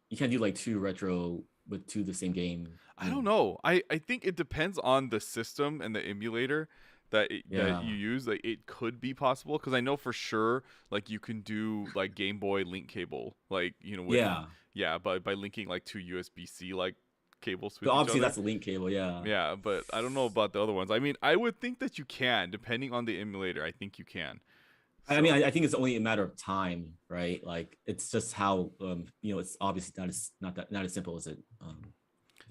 You can't do like 2 retro with 2 the same game. I don't know. I think it depends on the system and the emulator that you use. Like it could be possible because I know for sure like you can do like Game Boy link cable, like you know. With, by linking like 2 USB-C like cables with obviously each other. That's a link cable, yeah, but I don't know about the other ones. I mean, I would think that you can, depending on the emulator. I think you can. So, I mean, I think it's only a matter of time, right? Like it's just how you know, it's obviously not as simple as it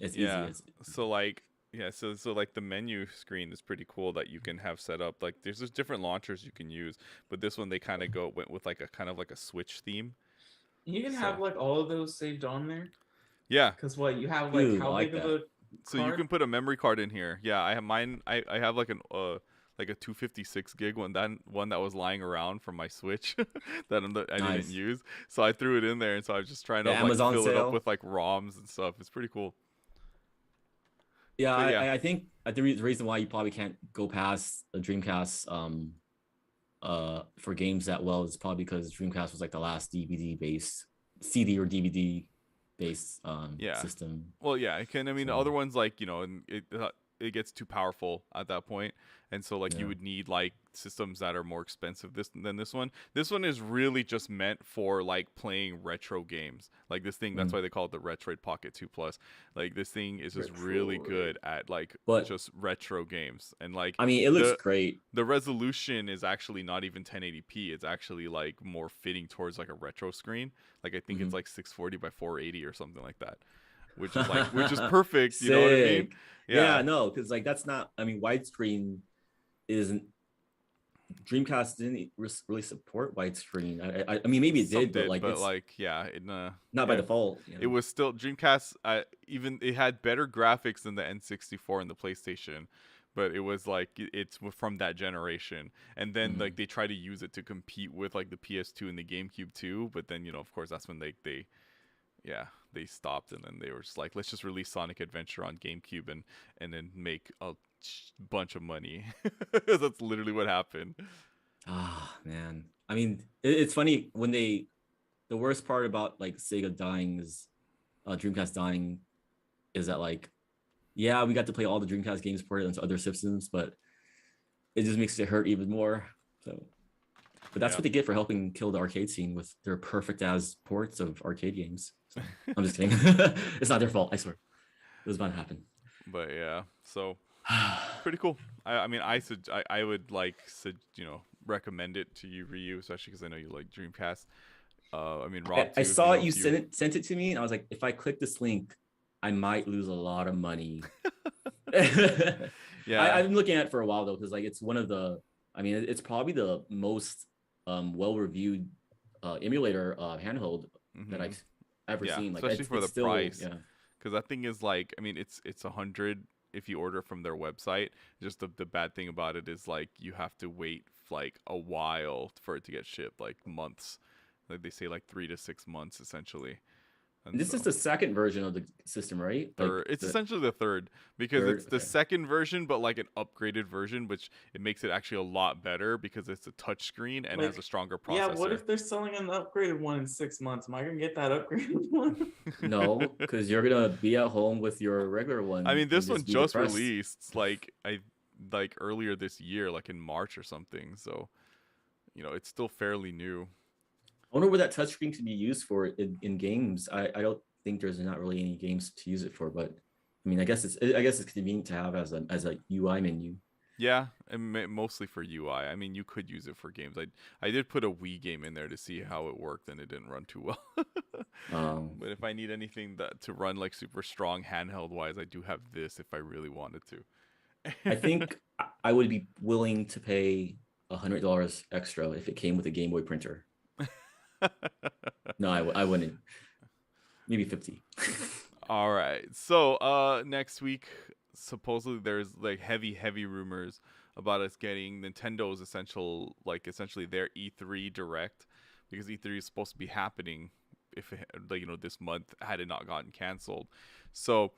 as easy as so like so like the menu screen is pretty cool that you can have set up. Like there's just different launchers you can use, but this one they kind of went with like a kind of like a Switch theme. You can have like all of those saved on there. Yeah, because what you have like how big of a So you can put a memory card in here. Yeah, I have mine. I have like like a 256 gig one, that was lying around from my Switch that I Nice. didn't use. So I threw it in there, and so I was just trying The to like Amazon fill it up sale. with like ROMs and stuff. It's pretty cool. Yeah, But yeah, I think the reason why you probably can't go past the Dreamcast for games that well is probably because Dreamcast was like the last DVD based CD or DVD based yeah. system. Well, yeah, I can. I mean, the So other ones like and it gets too powerful at that point, and so like you yeah. would need like systems that are more expensive than this one. This one is really just meant for like playing retro games. Like this thing, that's why they call it the Retroid Pocket 2 Plus. Like this thing is just really good at like But just retro games, and like I mean, it looks the great. the resolution is actually not even 1080p. It's actually like more fitting towards like a retro screen. Like I think it's like 640 by 480 or something like that, which is perfect. You know what I mean? Sick. Yeah, no, because like that's not. I mean, widescreen isn't. Dreamcast didn't really support widescreen. I mean, maybe it Some did, but like it's like yeah, not by default. You know? it was still Dreamcast. Even it had better graphics than the N64 and the PlayStation, but it was like it's from that generation. And then like they try to use it to compete with like the PS2 and the GameCube too. But then of course that's when they stopped, and then they were just like, let's just release Sonic Adventure on GameCube and then make a bunch of money. That's literally what happened. Ah, man. I mean, it's funny when the worst part about like Sega dying is Dreamcast dying is that like, yeah, we got to play all the Dreamcast games ported onto other systems, but it just makes it hurt even more. So, but that's what they get for helping kill the arcade scene with their perfect as ports of arcade games. So, I'm just kidding. It's not their fault. I swear, it was bound to happen. But yeah, so pretty cool. I mean, I would like recommend it to you, Ryu, especially because I know you like Dreamcast. I mean, Rob, I saw it. You sent it to me, and I was like, if I click this link, I might lose a lot of money. Yeah, I've been looking at it for a while though, because like it's one of the. I mean, it's probably the most well-reviewed emulator handheld that I've ever seen. Like, especially for the still, price. Yeah. Because that thing is like, I mean, it's 100 if you order from their website. Just the bad thing about it is like you have to wait like a while for it to get shipped, like months. Like they say like 3 to 6 months essentially. And this is the second version of the system, right? Third. It's essentially the third, because it's the second version, but like an upgraded version, which it makes it actually a lot better because it's a touch screen and has a stronger processor. Yeah, what if they're selling an upgraded one in 6 months? Am I gonna get that upgraded one? No, because you're gonna be at home with your regular one. I mean, this one just released like earlier this year, like in March or something. So, it's still fairly new. I wonder what that touchscreen could be used for in games. I don't think there's not really any games to use it for, but I mean, I guess it's convenient to have as a UI menu. Yeah, and mostly for UI. I mean, you could use it for games. I did put a Wii game in there to see how it worked, and it didn't run too well. But if I need anything to run like super strong handheld wise, I do have this if I really wanted to. I think I would be willing to pay $100 extra if it came with a Game Boy printer. No, I wouldn't. Maybe 50. All right. So next week, supposedly there's like heavy rumors about us getting Nintendo's essentially their E3 Direct, because E3 is supposed to be happening if it, this month, had it not gotten canceled. So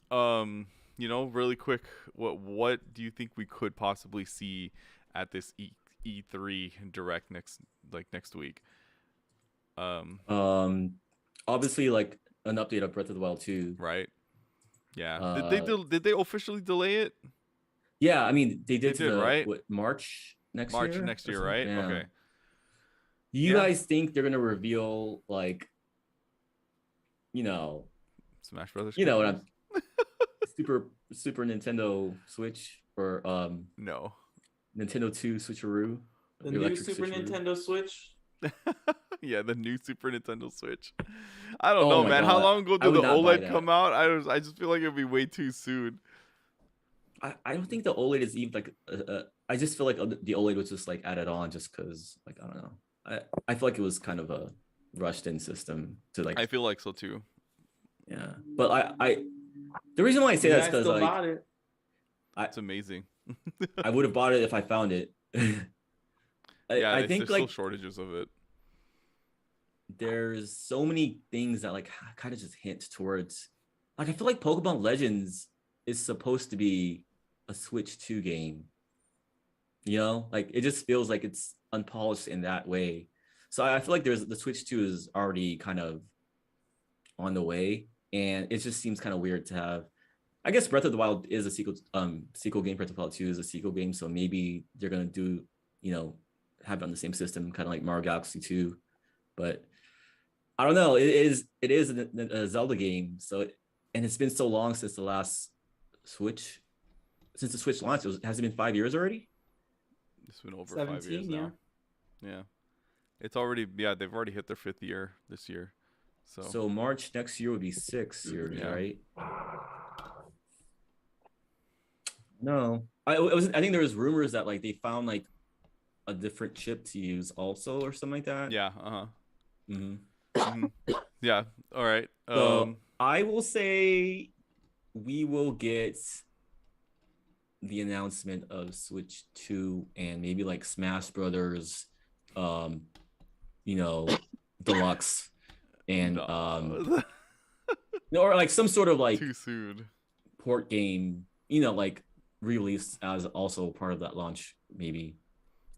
really quick, what do you think we could possibly see at this E3 Direct next week? Obviously, like an update of Breath of the Wild 2. Right. Yeah. Did they officially delay it? Yeah, I mean they did, right? March next year, right? Yeah. Okay. You guys think they're gonna reveal like, Smash Brothers? What I'm Super Nintendo Switch or no. Nintendo 2 Switcheroo? The new Super Nintendo Switch? Yeah, the new Super Nintendo Switch. I don't know, man. God. How long ago did the OLED come out? I just feel like it'd be way too soon. I don't think the OLED is even like. I just feel like the OLED was just like added on just because, like, I don't know. I feel like it was kind of a rushed in system to like. I feel like so too. Yeah, but The reason why I say You that is guys because still like bought it. It's amazing. I would have bought it if I found it. Yeah, I there's think still like shortages of it. there's so many things that like kind of just hint towards like I feel like Pokemon Legends is supposed to be a Switch 2 game. You know, like it just feels like it's unpolished in that way. So I feel like there's the Switch 2 is already kind of on the way, and it just seems kind of weird to have. I guess Breath of the Wild is a sequel game. Breath of the Wild 2 is a sequel game, so maybe they're gonna do, you know, have it on the same system, kind of like Mario Galaxy 2. But I don't know. It is a Zelda game, so and it's been so long since the last Switch, since the Switch launched. Has it been 5 years already? It's been over 5 years 17, yeah. now. Yeah. It's already, yeah, they've already hit their 5th year this year. So March next year would be 6 years, Yeah. right? No, I think there was rumors that like they found like a different chip to use also or something like that. Yeah, uh-huh. Mm-hmm. Yeah, all right. So I will say we will get the announcement of Switch 2 and maybe like Smash Brothers, you know, Deluxe and no. or like some sort of like Too soon. port game, you know, like released as also part of that launch, maybe.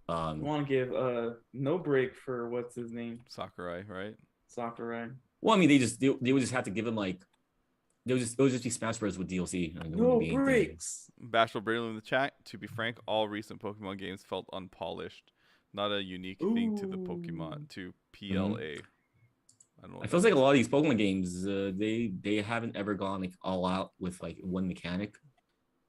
I want to give no break for what's his name, Sakurai, right? Sakurai. Well, I mean, they would just have to give him like it would just be Smash Bros with DLC. I mean, No breaks. Bashful Braylo in the chat. To be frank, all recent Pokemon games felt unpolished, not a unique thing to the Pokemon to PLA. I don't know. It feels like a lot of these Pokemon games, they haven't ever gone like all out with like one mechanic.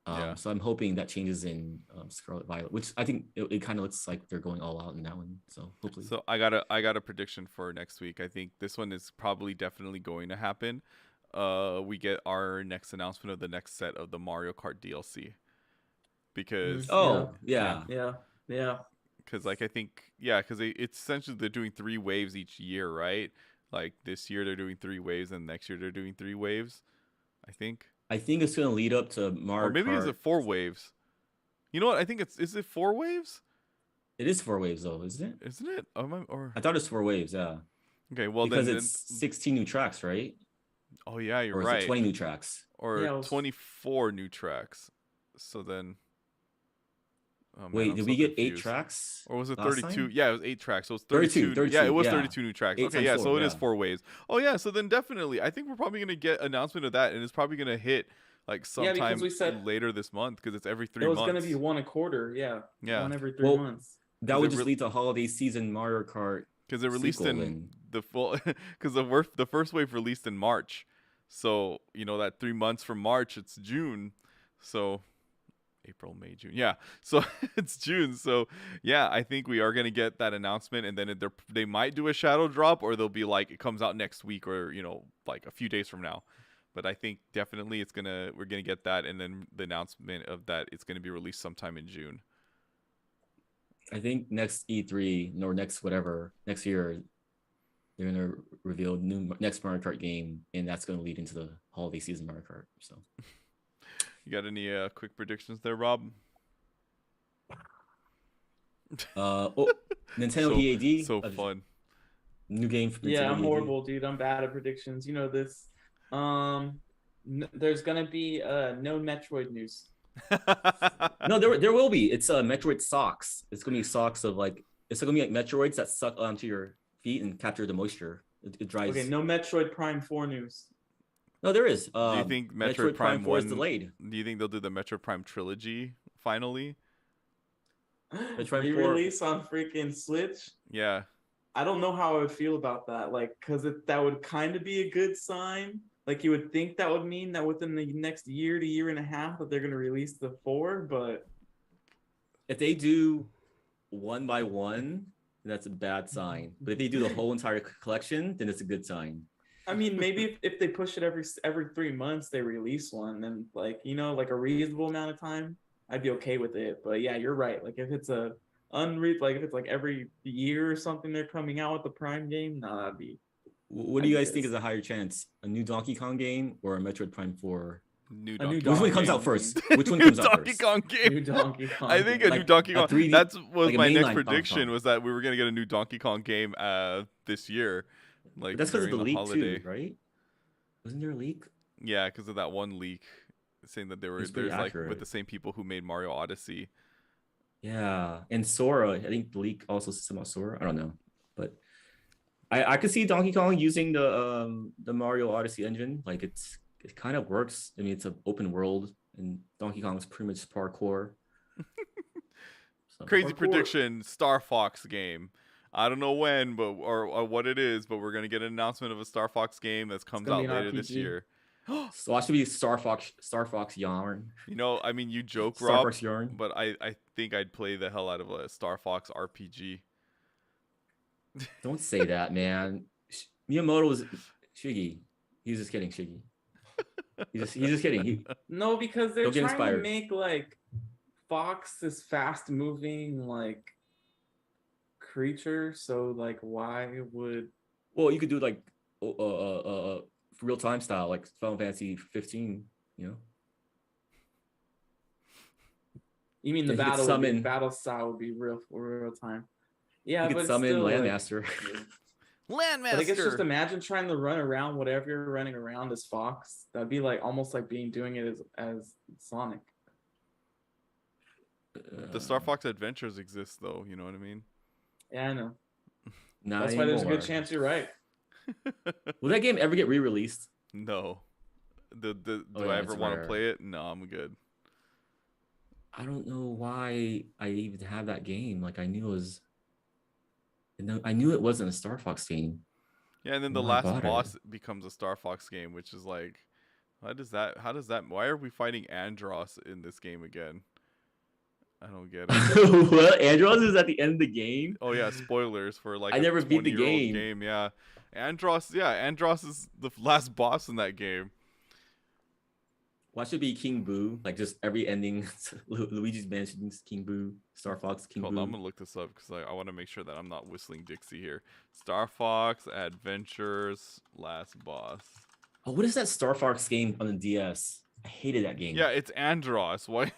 Yeah. So I'm hoping that changes in Scarlet Violet, which I think it kind of looks like they're going all out in that one. So hopefully. So I got a prediction for next week. I think this one is probably definitely going to happen. We get our next announcement of the next set of the Mario Kart DLC. Because yeah. Because like I think because it's essentially they're doing 3 waves each year, right? Like this year they're doing 3 waves, and next year they're doing 3 waves. I think it's gonna lead up to Mario. Or maybe Kart. is it 4 waves? You know what? I think is it 4 waves? It is 4 waves though, isn't it? Isn't it? I thought it's 4 waves. Yeah. Okay, well because then it's 16 new tracks, right? Oh yeah, you're or is right. it 20 new tracks? Or 24 new tracks. So then. Oh, wait, did we get confused. 8 tracks? Or was it 32? Yeah, it was 8 tracks. So it's 32. Yeah, it was 32 new tracks. Okay, yeah, 4, so it is 4 waves. Oh yeah, so then definitely, I think we're probably gonna get announcement of that, and it's probably gonna hit like sometime later this month because it's every 3 months. It was gonna be 1 a quarter. Yeah. One every 3 months. That would just lead to holiday season Mario Kart. Because it released in the full. Because the first wave released in March, so you know that 3 months from March, it's June, so. April, May, June. Yeah. So it's June. So yeah, I think we are going to get that announcement, and then they might do a shadow drop, or they'll be like, it comes out next week, or, you know, like a few days from now. But I think definitely we're going to get that. And then the announcement of that, it's going to be released sometime in June. I think next E3 or next year, they're going to reveal next Mario Kart game, and that's going to lead into the holiday season Mario Kart. So. You got any quick predictions there, Rob? Nintendo EAD. So fun. New game for Nintendo Yeah, I'm EAD. horrible, dude. I'm bad at predictions. You know this. There's gonna be no Metroid news. No, there will be. It's Metroid socks. It's gonna be socks of like it's gonna be like Metroids that suck onto your feet and capture the moisture. It dries. Okay, no Metroid Prime 4 news. No, there is. Do you think Metroid Prime 4 is delayed? Do you think they'll do the Metroid Prime trilogy finally? Metroid 4 release on freaking Switch? Yeah. I don't know how I would feel about that. Like, because that would kind of be a good sign. Like, you would think that would mean that within the next year to year and a half that they're going to release the 4, but if they do 1 by 1, that's a bad sign. But if they do the whole entire collection, then it's a good sign. I mean, maybe if they push it every 3 months, they release one, then like, you know, like a reasonable amount of time, I'd be okay with it. But yeah, you're right. Like if it's if it's like every year or something they're coming out with the Prime game, nah, that'd be What do you guys think is a higher chance? A new Donkey Kong game or a Metroid Prime 4? New A new Donkey Which one Kong comes game. out first? Which one New comes out Donkey first? Kong game. New Donkey Kong. I think game. a new Like Donkey a Kong. 3D That was like a my next mainline Donkey prediction. Kong. Was that we were gonna get a new Donkey Kong game this year, But like that's because of during the the leak holiday. too, right? Wasn't there a leak? Yeah, because of that one leak saying that It's pretty there's like with accurate. the same people who made Mario Odyssey. Yeah, and Sora. I think the leak also says about Sora. I don't know, but I could see Donkey Kong using the Mario Odyssey engine. Like it kind of works. I mean, it's an open world, and Donkey Kong is pretty much parkour. So, Crazy Parkour. prediction: Star Fox game. I don't know when, but or what it is, but we're gonna get an announcement of a Star Fox game that comes gonna out be an later this RPG. year. so I should be Star Fox Yarn. You know, I mean, you joke, Star Rob, Fox Yarn. but I think I'd play the hell out of a Star Fox RPG. Don't say that, man. Miyamoto was Shiggy. He's just kidding, Shiggy. He's just kidding. No, because they're Don't get trying to inspired. make like Fox this fast moving like creature. So like, why would Well, you could do like real time style, like Final Fantasy 15. You know, you mean the Then he could battle would be, summon- battle style would be real time? Yeah, you but could it's summon still, like, Landmaster. Landmaster. but I guess just imagine trying to run around whatever you're running around as Fox. That'd be like almost like doing it as Sonic. The Star Fox Adventures exist, though. You know what I mean? Yeah, I know. Not That's why there's a anymore. good chance you're right. Will that game ever get re-released? No. Do Oh, I yeah, ever it's want to rare. play it? No, I'm good. I don't know why I even had that game. Like I knew it wasn't a Star Fox game. Yeah, and then the Well, I last bought it. boss becomes a Star Fox game, which is like, how does that? Why are we fighting Andross in this game again? I don't get it. What? Andros is at the end of the game? Oh yeah, spoilers for like I a never beat the 20-year-old game. Yeah, Andross is the last boss in that game. Why should it be King Boo? Like just every ending, Luigi's Mansion's King Boo, Star Fox King Hold Boo. on, I'm gonna look this up because I want to make sure that I'm not whistling Dixie here. Star Fox Adventures last boss. Oh, what is that Star Fox game on the DS? I hated that game. Yeah, it's Andross. Why?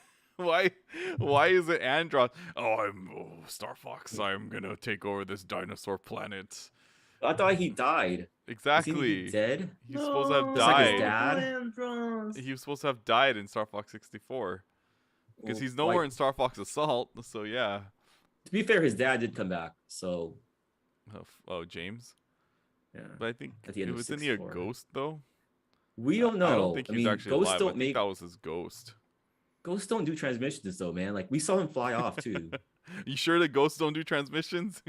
Why is it Andross? I'm Star Fox. I'm gonna take over this dinosaur planet. I thought he died. Exactly. Is he dead? He's supposed to have Just like his died. dad? Andros. He was supposed to have died in Star Fox 64 because Well, he's nowhere like, in Star Fox Assault. So yeah. to be fair, his dad did come back. So Oh, James. yeah. But I think At the end of wasn't he a 64. ghost though? We don't know. I don't think he's actually ghosts alive. I don't think make that was his ghost. ghosts don't do transmissions though, man. Like we saw him fly off too. You sure that ghosts don't do transmissions?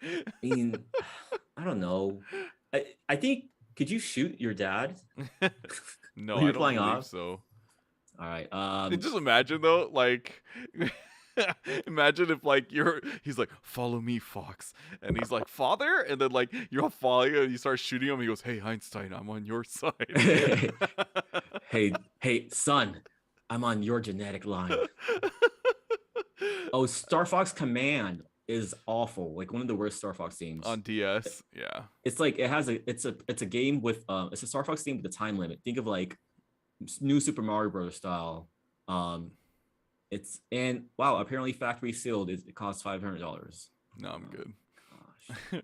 I mean, I don't know. I think could you shoot your dad? No, When I you're don't flying believe off? so. All right. Just imagine though, like, imagine if like he's like, follow me, Fox, and he's like, father, and then like you're all following and you start shooting him. He goes, hey, Einstein, I'm on your side. hey, son, I'm on your genetic line. Oh, Star Fox Command is awful. Like one of the worst Star Fox games. On DS, yeah. It's like it's a game with it's a Star Fox game with a time limit. Think of like new Super Mario Bros. Style. And wow, apparently factory sealed. It costs $500. No, I'm good. Gosh.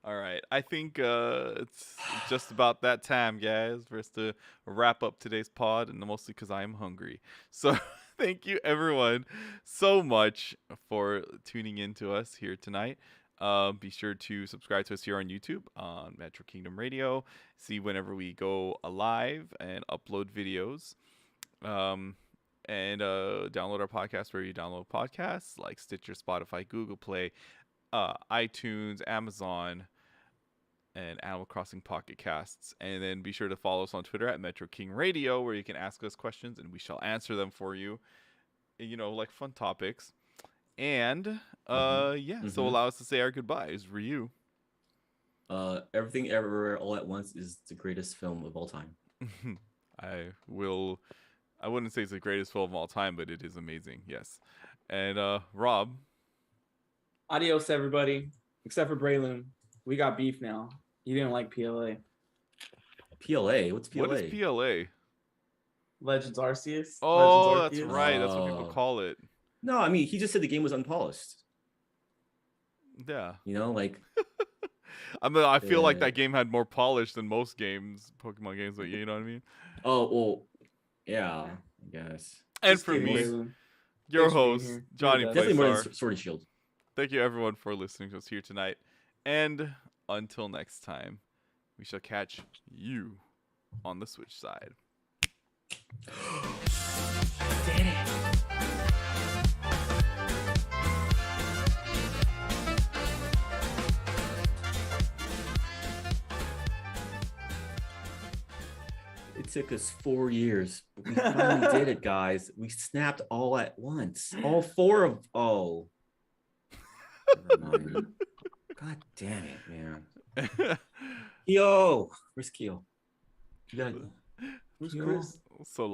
All right, I think it's just about that time, guys, for us to wrap up today's pod, and mostly because I am hungry. So thank you, everyone, so much for tuning in to us here tonight. Be sure to subscribe to us here on YouTube on Metro Kingdom Radio. See whenever we go live and upload videos. And download our podcast where you download podcasts like Stitcher, Spotify, Google Play, iTunes, Amazon, and Animal Crossing Pocket Casts. And then be sure to follow us on Twitter at Metro King Radio, where you can ask us questions and we shall answer them for you. You know, like fun topics. And so allow us to say our goodbyes. Ryu. Everything Everywhere All at Once is the greatest film of all time. I wouldn't say it's the greatest film of all time, but it is amazing. Yes. And Rob. Adios, everybody. Except for Braylon. We got beef now. He didn't like PLA. PLA. What's PLA? What is PLA? Legends Arceus. Oh, Legends that's Arceus. right. That's what people Oh. call it. No, I mean he just said the game was unpolished. Yeah. You know, like I feel like Yeah. that game had more polish than most games, Pokemon games, but you know what I mean? oh well, yeah, I guess. And Just for kidding, me, Braylon. your Thanks for being host, here. Johnny You're the best. Definitely more Playstar. than Sword and Shield. Thank you everyone for listening to us here tonight. And until next time, we shall catch you on the Switch side. It took us 4 years, but we finally did it, guys. We snapped all at once. All 4 of Never mind. God damn it, man. Kyo, where's Kyo? You got Who's Kyo? Chris? So